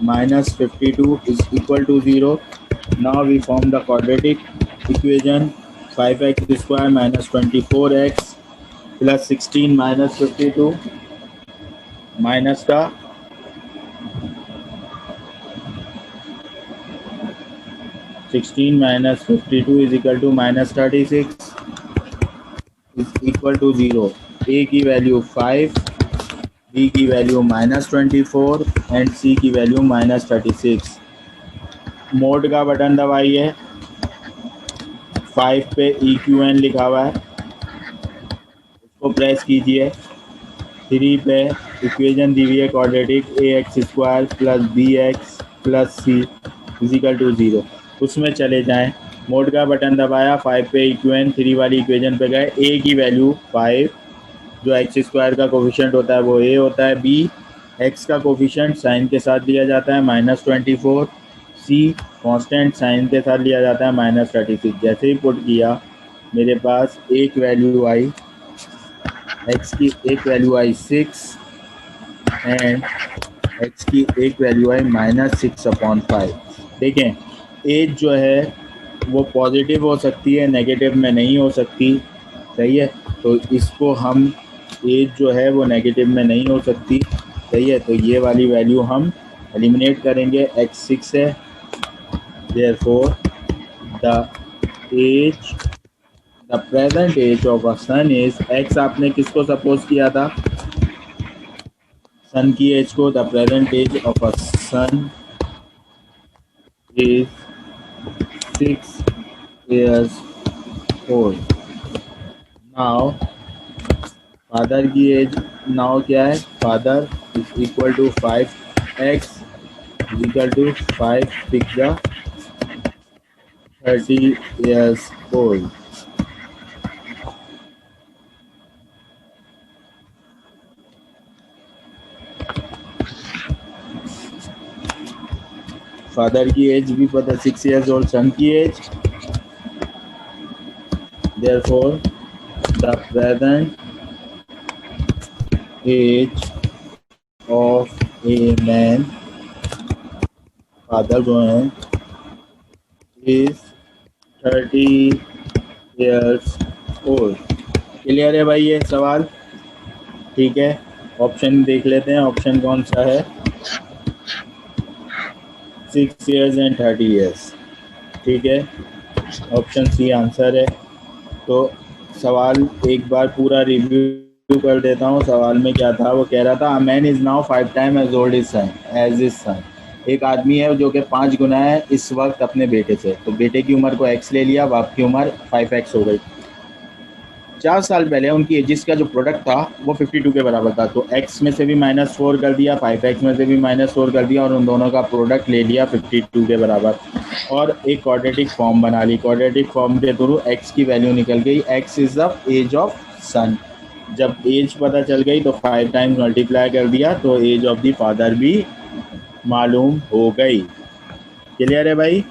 minus 52 is equal to 0. Now we form the quadratic equation 5x square minus 24x plus 16 minus 52 minus का 16 minus 52 is equal to minus 36 is equal to 0. A की value 5, B की value minus 24 and C की value minus 36। Mode का button दबाइए। 5 पे EQN लिखा हुआ है, उसको प्रेस कीजिए। 3 पे इक्वेशन दी हुई है quadratic ax² plus bx plus c is equal to 0, उसमें चले जाएं, मोड का बटन दबाया, 5 पे इक्वेशन 3 वाली इक्वेशन पे गए, a की वैल्यू 5, जो x² का कोफिशिएंट होता है वो a होता है, b x का कोफिशिएंट साइन के साथ लिया जाता है -24, c कांस्टेंट साइन के साथ लिया जाता है -36। जैसे ही पुट किया मेरे पास एक वैल्यू आई, x की एक वैल्यू आई 6 एंड x की एक वैल्यू आई -6/5। देखें एज जो है वो पॉजिटिव हो सकती है, नेगेटिव में नहीं हो सकती, सही है। तो इसको हम एज जो है वो नेगेटिव में नहीं हो सकती, सही है। तो ये वाली वैल्यू हम एलिमिनेट करेंगे, x 6 है, therefore the age the present age of a son is x। आपने किसको सपोज किया था, सन की एज को। The present age of a son is 6 years old। Now father की एज नाउ क्या है, father is equal to 5x is equal to 5 6 30 years old। Father की एज भी पता 6 years old, सन की age, therefore the present age of a man, father जो है, is 30 years old। Clear है भाई ये सवाल, ठीक है। ऑप्शन देख लेते हैं, ऑप्शन कौन सा है, 6 years एंड 30 years, ठीक है। ऑप्शन सी आंसर है। तो सवाल एक बार पूरा रिव्यू कर देता हूँ। सवाल में क्या था, वो कह रहा था, a man is now 5 times as old as his son. एक आदमी है जो कि 5 गुना है इस वक्त अपने बेटे से। तो बेटे की उम्र को x ले लिया, बाप की उम्र 5x हो गई। 4 साल पहले उनकी एजिस का जो प्रोडक्ट था वो 52 के बराबर था। तो x में से भी -4 कर दिया, 5x में से भी -4 कर दिया, और उन दोनों का प्रोडक्ट ले लिया 52 के बराबर, और एक क्वाड्रेटिक फॉर्म बना ली। क्वाड्रेटिक फॉर्म के थ्रू x की वैल्यू निकल गई, x is the age of son. जब एज पता चल गई तो 5 टाइम्स मल्टीप्लाई कर दिया, तो एज ऑफ द फादर भी मालूम हो गई। क्लियर है भाई।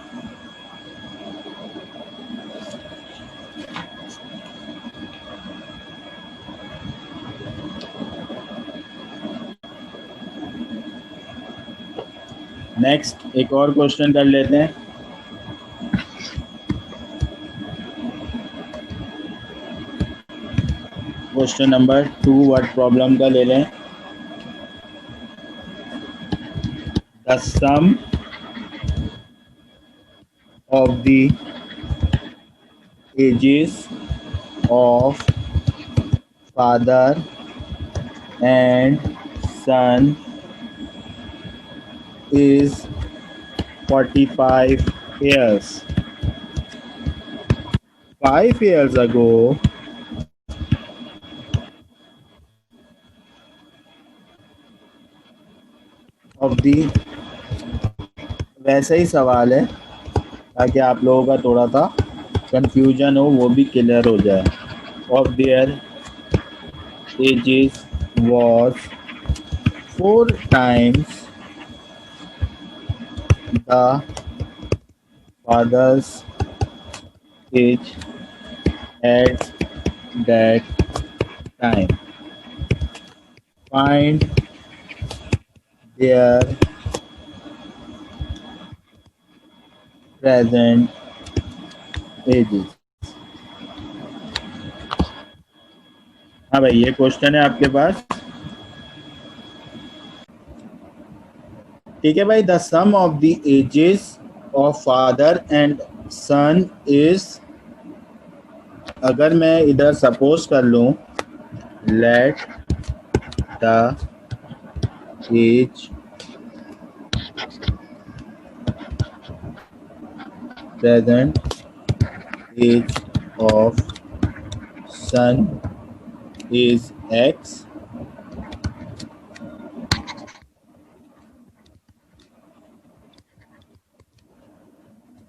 नेक्स्ट एक और क्वेश्चन कर लेते हैं। क्वेश्चन नंबर 2 वर्ड प्रॉब्लम का ले लें। The sum of the ages of father and son is 45 years। 5 years ago of the, वैसे ही सवाल है ताकि आप लोगों का थोड़ा सा कंफ्यूजन हो वो भी क्लियर हो जाए। Of their edges was 4 times the father's age at that time। Find their present ages। हाँ भाई ये क्वेश्चन है आपके पास, ठीक है भाई। The sum of the ages of father and son is, अगर मैं इधर सपोज कर लूं, let the age present age of son is x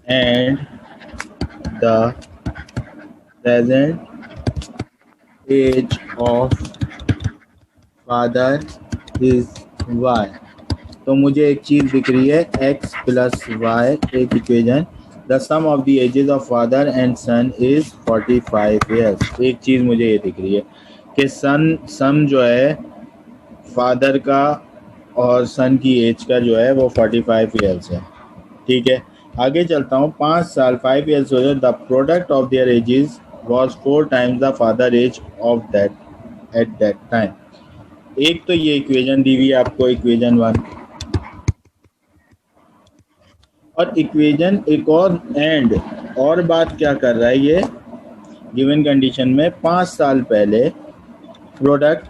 and the present age of father is y। तो मुझे एक चीज़ दिख रही है x प्लस वाई, एक equation. The sum of the ages of father and son is 45 years. एक चीज़ मुझे ये दिख रही है कि सम जो है फादर का और सन की एज का जो है वो 45 ईयर्स है। ठीक है, आगे चलता हूँ। 5 साल 5 ईयर्स हो जाए, the product of their ages was 4 times the father age of that at that time. एक तो ये इक्वेशन दी हुई है आपको, इक्वेशन 1, और इक्वेशन एक और बात क्या कर रहा है ये गिवन कंडीशन में, 5 साल पहले प्रोडक्ट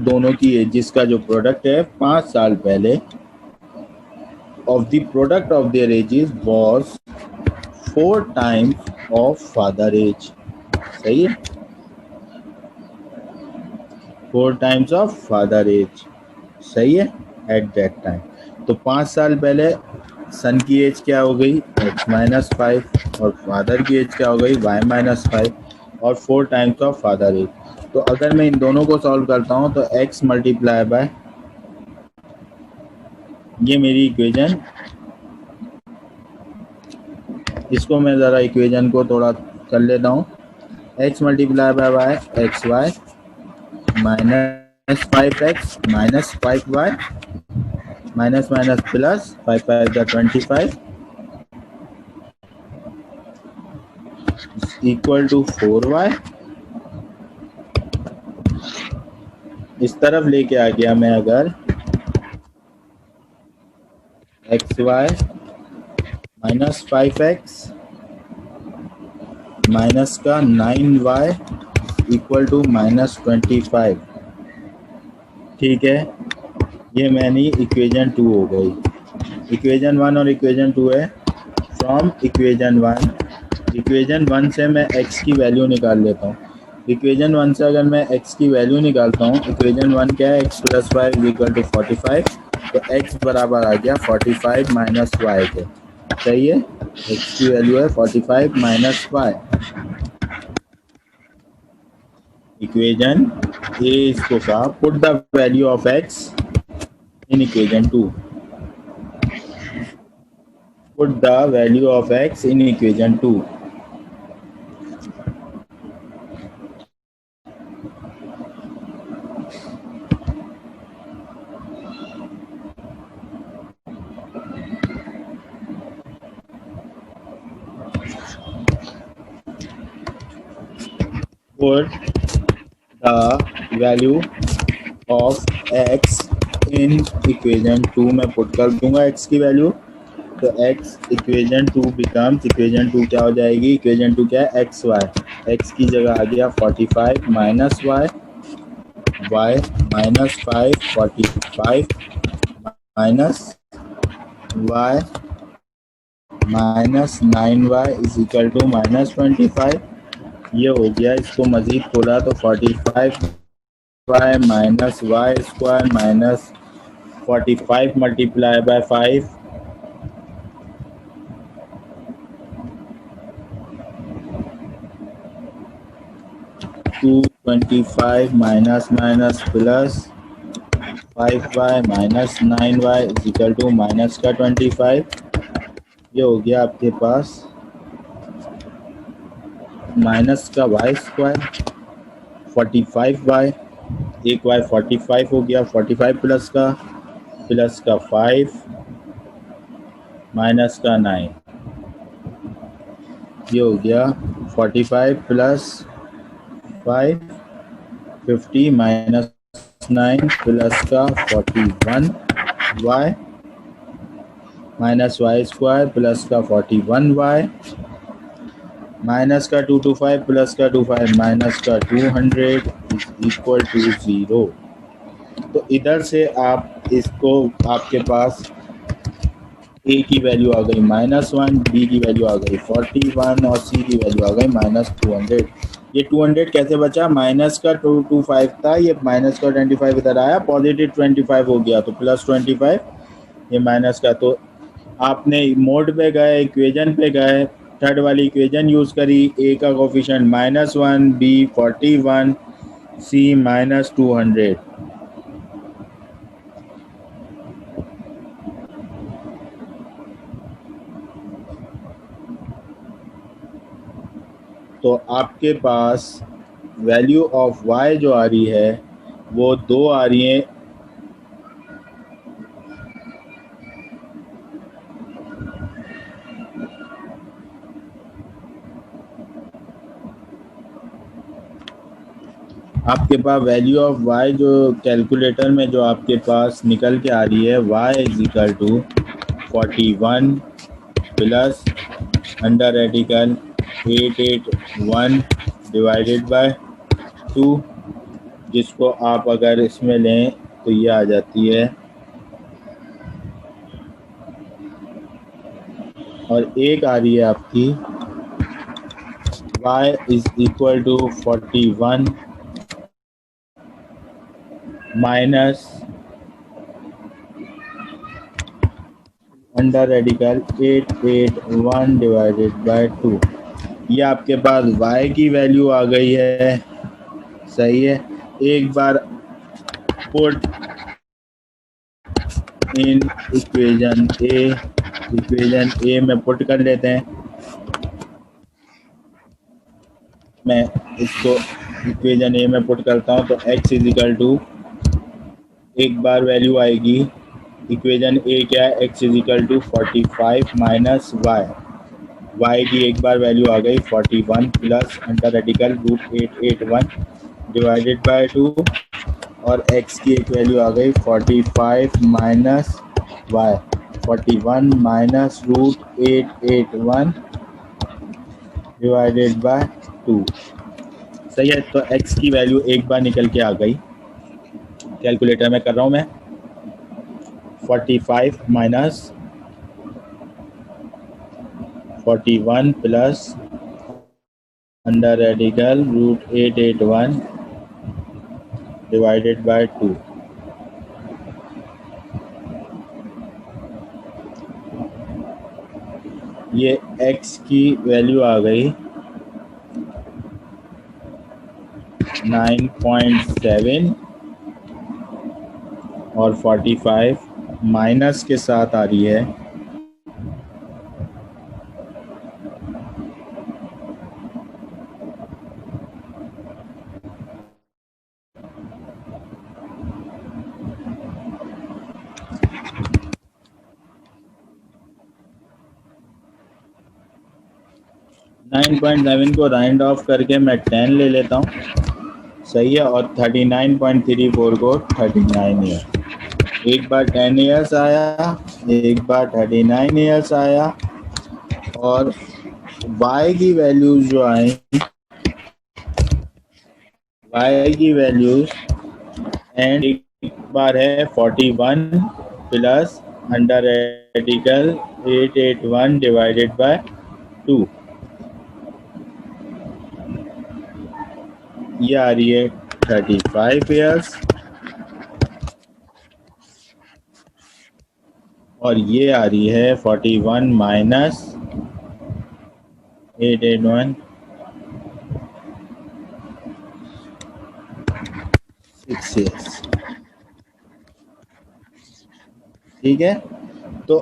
दोनों की एजेस का जो प्रोडक्ट है 5 साल पहले of the product of their ages was 4 times of father age। सही है, 4 times of father age, सही है, at that time। तो 5 साल पहले सन की एज क्या हो गई x-5 और फादर की एज क्या हो गई y-5 और 4 टाइम्स ऑफ फादर एज। तो अगर मैं इन दोनों को सॉल्व करता हूँ तो x मल्टीप्लाई बाय, ये मेरी इक्वेशन, इसको मैं ज़रा इक्वेशन को थोड़ा कर लेता हूँ। x multiply by y x y minus 5x minus 5y minus minus plus 5 5 का 25 इक्वल टू 4y। इस तरफ लेके आ गया मैं, अगर xy माइनस 5x माइनस का 9y इक्वल टू माइनस 25। ठीक है, ये मैंने इक्वेशन 2 हो गई। इक्वेशन 1 और इक्वेशन 2 है। फ्रॉम इक्वेशन 1 से मैं x की वैल्यू निकाल लेता हूँ। इक्वेशन 1 से अगर मैं x की वैल्यू निकालता हूँ, इक्वेशन 1 क्या है, x plus y equal to 45। तो x बराबर आ गया 45 माइनस वाई के। सही है, x की वैल्यू है 45 माइनस वाई। इक्वेशन ए इसको कहा put the value of x in equation 2। Put the value of x in equation 2। Put the value of x in equation 2। मैं पुट कर दूंगा x की वैल्यू, तो x इक्वेशन 2 बिकम्स, इक्वेशन 2 क्या हो जाएगी, इक्वेशन 2 क्या है, एक्स वाई, x की जगह आ गया 45 minus y, y minus 5 45 minus y minus 9y is equal to minus 25। ये हो गया। इसको मज़ीद खोला तो 45 y minus y square minus 45 multiply by 5 225 minus minus plus 5y minus 9y is equal to minus का 25। ये हो गया आपके पास माइनस का वाई स्क्वायर 45y, एक y 45 हो गया, 45 प्लस का 5 माइनस का 9। ये हो गया 45 प्लस 5 50 माइनस 9 प्लस का 41 y minus y square plus का 41 y माइनस का 225 प्लस का 25 माइनस का 200 इक्वल टू 0। तो इधर से आप इसको, आपके पास a की वैल्यू आ गई -1, b की वैल्यू आ गई 41 और c की वैल्यू आ गई -200। ये 200 कैसे बचा, माइनस का 225 था, ये माइनस का 25 इधर आया, पॉजिटिव 25 हो गया तो प्लस 25, ये माइनस का। तो आपने मोड पे गए, इक्वेशन पे गए, थर्ड वाली इक्वेशन यूज़ करी, ए का कोफिशिएंट -1, बी 41, सी -200। तो आपके पास वैल्यू ऑफ y जो आ रही है वो 2 आ रही है। आपके पास वैल्यू ऑफ y जो कैलकुलेटर में जो आपके पास निकल के आ रही है, y = 41 plus under radical 881 divided by 2, जिसको आप अगर इसमें लें तो ये आ जाती है, और एक आ रही है आपकी y = 41 minus under radical 881 divided by 2। ये आपके पास y की वैल्यू आ गई है, सही है। एक बार पुट इन इक्वेशन ए में पुट कर लेते हैं। मैं इसको इक्वेशन ए में पुट करता हूँ तो x = एक बार वैल्यू आएगी, इक्वेशन ए क्या है, x = 45 माइनस y की एक बार वैल्यू आ गई 41 plus under radical √881 divided by 2, और x की एक वैल्यू आ गई 45 minus y, 41 minus √881 divided by 2, सही है। तो x की वैल्यू एक बार निकल के आ गई, कैलकुलेटर में कर रहा हूँ मैं, 45 minus 41 plus under radical √881 divided by 2। ये x की वैल्यू आ गई 9.7 और 45 माइनस के साथ आ रही है 9.7 को राउंड ऑफ करके मैं 10 ले लेता हूँ, सही है। और 39.34 को 39 ईयर, एक बार 10 ईयर्स आया, एक बार 39 ईयर्स आया, और y की वैल्यूज जो आई, y की वैल्यूज एंड एक बार है 41 plus under radical 881 divided by 2, ये आ रही है 35 ईयर्स, और ये आ रही है 41 माइनस 881 6 ईयर्स, ठीक है। तो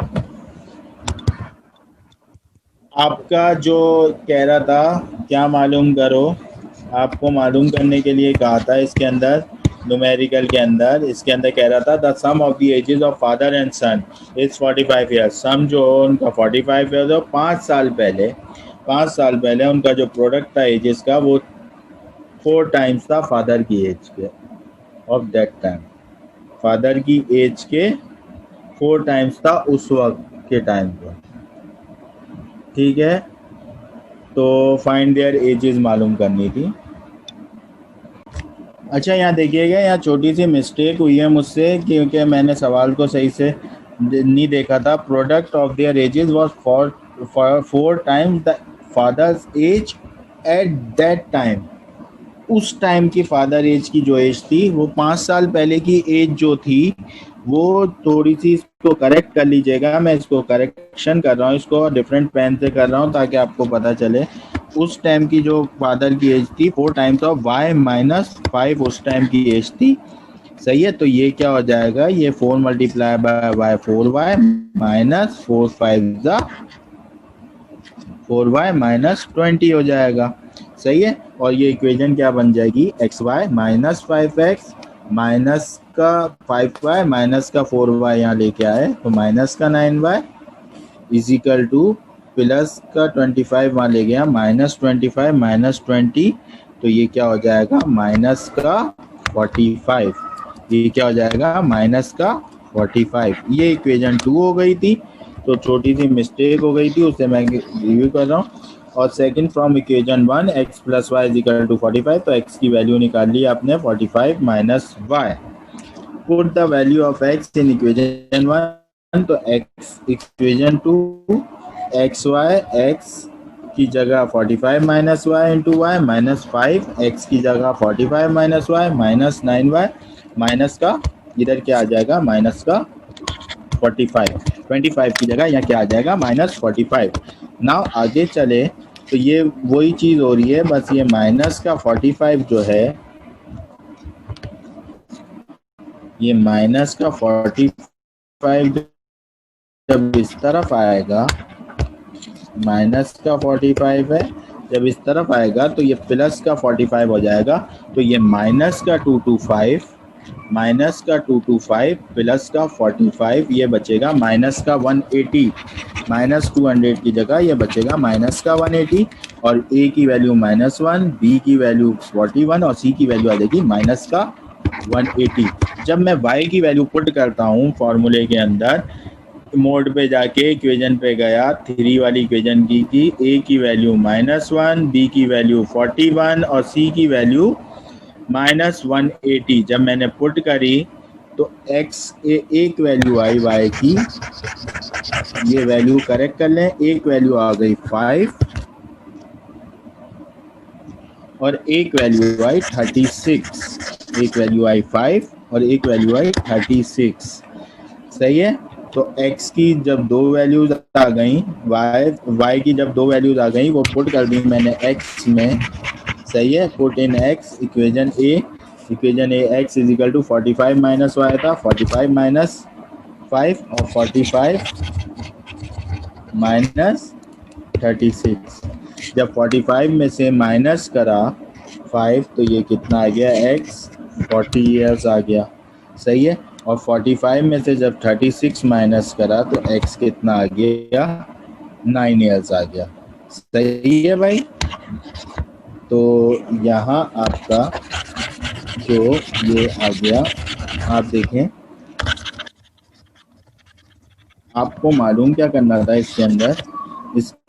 आपका जो कह रहा था क्या मालूम करो, आपको मालूम करने के लिए कहा था इसके अंदर, न्यूमेरिकल के अंदर, इसके अंदर कह रहा था the sum of the ages of father and son is 45 years. Sum जो उनका 45 ईयर्स और 5 साल पहले उनका जो प्रोडक्ट था एजेस का वो 4 टाइम्स था फादर की एज के, ऑफ दैट टाइम फादर की एज के 4 टाइम्स था उस वक्त के टाइम पर, ठीक है। तो फाइंड देयर एजेस मालूम करनी थी। अच्छा यहाँ देखिएगा, यहाँ छोटी सी मिस्टेक हुई है मुझसे, क्योंकि मैंने सवाल को सही से नहीं देखा था। Product of their edges was for 4 times the father's age eight that time. उस टाइम की फादर एज की जो एज थी वो 5 साल पहले की एज जो थी वो थोड़ी सी इसको करेक्ट कर लीजिएगा। मैं इसको करेक्शन कर रहा हूँ, इसको डिफरेंट पेन से कर रहा हूँ ताकि आपको पता चले। उस टाइम की जो फादर की एज थी 4 टाइम्स ऑफ y माइनस 5 उस टाइम की एज थी। सही है, तो ये क्या हो जाएगा, ये 4 multiply by y 4y minus 4y minus 20 हो जाएगा। सही है, और ये इक्वेशन क्या बन जाएगी, x y minus 5x minus का 5y माइनस का 4y यहाँ लेके आए तो माइनस का 9y इजिकल टू प्लस का 25 वहाँ ले गया माइनस 25 माइनस 20, तो ये क्या हो जाएगा माइनस का 45। ये क्या हो जाएगा माइनस का 45। ये इक्वेशन 2 हो गई थी, तो छोटी सी मिस्टेक हो गई थी, उसे मैं रिव्यू कर रहा हूँ। और second from equation 1 x plus y is equal to 45, तो एक्स की वैल्यू निकाल ली आपने 45 minus y. Put the value of x in equation 1, तो x equation 2 x y, x की जगह 45 minus y into y minus 5, x की जगह 45 minus Y minus 9y minus का इधर क्या आ जाएगा माइनस का 45, 25 की जगह यहाँ क्या आ जाएगा माइनस 45। नाउ आगे चले तो ये वही चीज़ हो रही है, बस ये माइनस का 45 जो है, ये माइनस का 45 जब इस तरफ आएगा, माइनस का 45 है, जब इस तरफ आएगा तो ये प्लस का 45 हो जाएगा। तो ये माइनस का 225 माइनस का 225 प्लस का 45, ये बचेगा माइनस का 180, माइनस 200 की जगह ये बचेगा माइनस का 180। और ए की वैल्यू -1, बी की वैल्यू 41 और सी की वैल्यू आ जाएगी माइनस का 180। जब मैं y की वैल्यू पुट करता हूँ फॉर्मूले के अंदर, मोड पे जाके इक्वेशन पे गया 3 वाली इक्वेशन की ए की वैल्यू -1, बी की वैल्यू 41 और सी की वैल्यू -180 जब मैंने पुट करी तो x एक वैल्यू आई y की, ये वैल्यू करेक्ट कर लें, एक वैल्यू आ गई 5 और एक वैल्यू आई 36, एक वैल्यू आई 5 और एक वैल्यू आई 36। सही है, तो x की जब दो वैल्यूज आ गई, y की जब दो वैल्यूज आ गई वो पुट कर दी मैंने x में। सही है, put in x equation a x is equal to 45 minus y था, 45 माइनस 5 और 45 माइनस 36। जब 45 में से माइनस करा 5 तो ये कितना आ गया x 40 ईयर्स आ गया। सही है, और 45 में से जब 36 माइनस करा तो x कितना आ गया 9 ईयर्स आ गया। सही है भाई, तो यहाँ आपका जो ये आ गया, आप देखें आपको मालूम क्या करना था इसके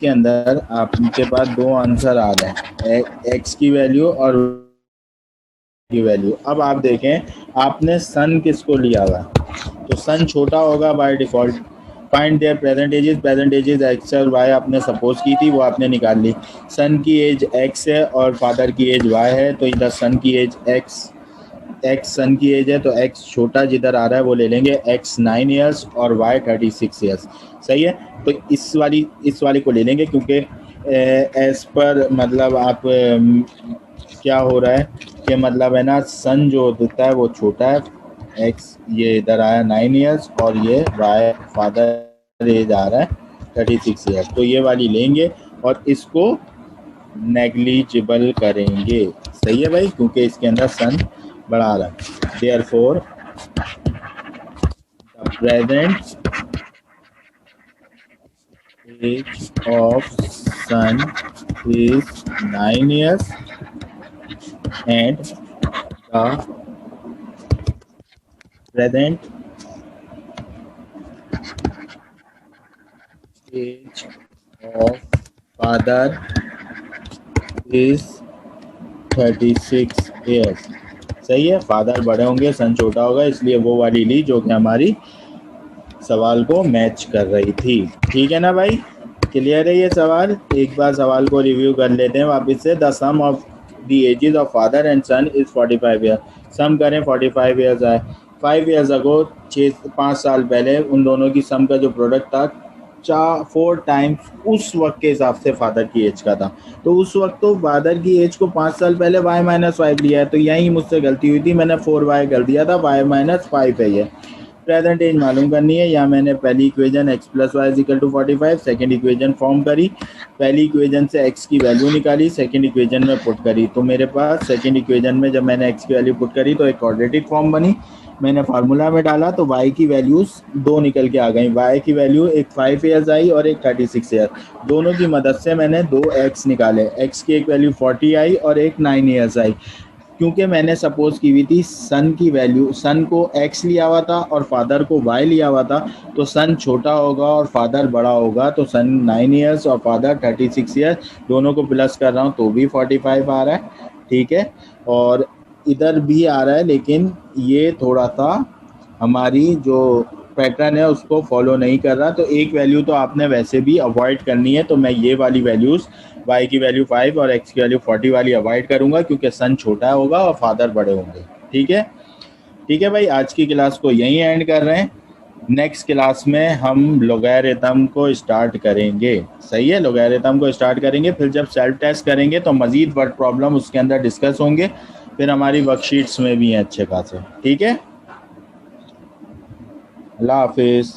अंदर आपके पास दो आंसर आ रहे हैं, x की वैल्यू और की वैल्यू। अब आप देखें आपने सन किसको लिया हुआ, तो सन छोटा होगा by default. Find there present ages x और वाई आपने सपोज की थी, वो आपने निकाल ली। सन की एज एक्स है और फादर की एज वाई है, तो इधर सन की एज एक्स सन की एज है तो एक्स छोटा जिधर आ रहा है वो ले लेंगे, एक्स 9 ईयर्स और वाई 36 ईयर्स। सही है, तो इस वाली को ले लेंगे क्योंकि एज पर मतलब आप क्या हो रहा है कि मतलब है ना, सन जो होता है वो छोटा है, एक्स ये इधर आया 9 ईयर्स और ये वाई फादर एज आ रहा है 36 ईयर्स, तो ये वाली लेंगे और इसको नेग्लिजिबल करेंगे। सही है भाई, क्योंकि इसके अंदर सन बढ़ा रहा है। Therefore the present age of son is 9 years and the present age of father is 36 years। सही है, फादर बड़े होंगे सन छोटा होगा, इसलिए वो वाली ली जो कि हमारी सवाल को मैच कर रही थी। ठीक है ना भाई, क्लियर है ये सवाल? एक बार सवाल को रिव्यू कर लेते हैं वापस से। The sum of the ages of father and son is 45 year. Sum करें 45 ईयर्स आए, 5 years ago, 5 साल पहले उन दोनों की सम का जो प्रोडक्ट था 4 टाइम्स उस वक्त के हिसाब से फादर की एज का था। तो उस वक्त तो फादर की एज को 5 साल पहले y-5 लिया है, तो यही मुझसे गलती हुई थी, मैंने 4y कर दिया था, y-5 है ये। प्रेजेंट एज मालूम करनी है, या मैंने पहली equation x plus y equal to 45, second equation form करी, पहली इक्वेशन से x की वैल्यू निकाली, सेकेंड इक्वेशन में पुट करी, तो मेरे पास सेकेंड इक्वेशन में जब मैंने x की वैल्यू पुट करी तो एक क्वाड्रेटिक फॉर्म बनी, मैंने फार्मूला में डाला तो y की वैल्यूज 2 निकल के आ गई, y की वैल्यू एक 5 ईयर्स आई और एक 36 ईयर्स, दोनों की मदद से मैंने 2 x निकाले, x की एक वैल्यू 40 आई और एक 9 ईयर्स आई। क्योंकि मैंने सपोज की हुई थी सन की वैल्यू, सन को x लिया हुआ था और फादर को y लिया हुआ था, तो सन छोटा होगा और फादर बड़ा होगा, तो सन 9 ईयर्स और फादर 36 ईयर्स, दोनों को प्लस कर रहा हूँ तो भी 45 आ रहा है, ठीक है, और इधर भी आ रहा है, लेकिन ये थोड़ा सा हमारी जो पैटर्न है उसको फॉलो नहीं कर रहा, तो एक वैल्यू तो आपने वैसे भी अवॉइड करनी है, तो मैं ये वाली वैल्यूज़ y की वैल्यू 5 और x की वैल्यू 40 वाली अवॉइड करूंगा, क्योंकि सन छोटा होगा और फादर बड़े होंगे। ठीक है भाई, आज की क्लास को यहीं एंड कर रहे हैं, नेक्स्ट क्लास में हम लोगैरिथम को स्टार्ट करेंगे। सही है, लोगैरिथम को स्टार्ट करेंगे, फिर जब सेल्फ टेस्ट करेंगे तो मज़ीद वर्ड प्रॉब्लम उसके अंदर डिस्कस होंगे, फिर हमारी वर्कशीट्स में भी हैं अच्छे खासे। ठीक है, अल्लाह हाफिज़।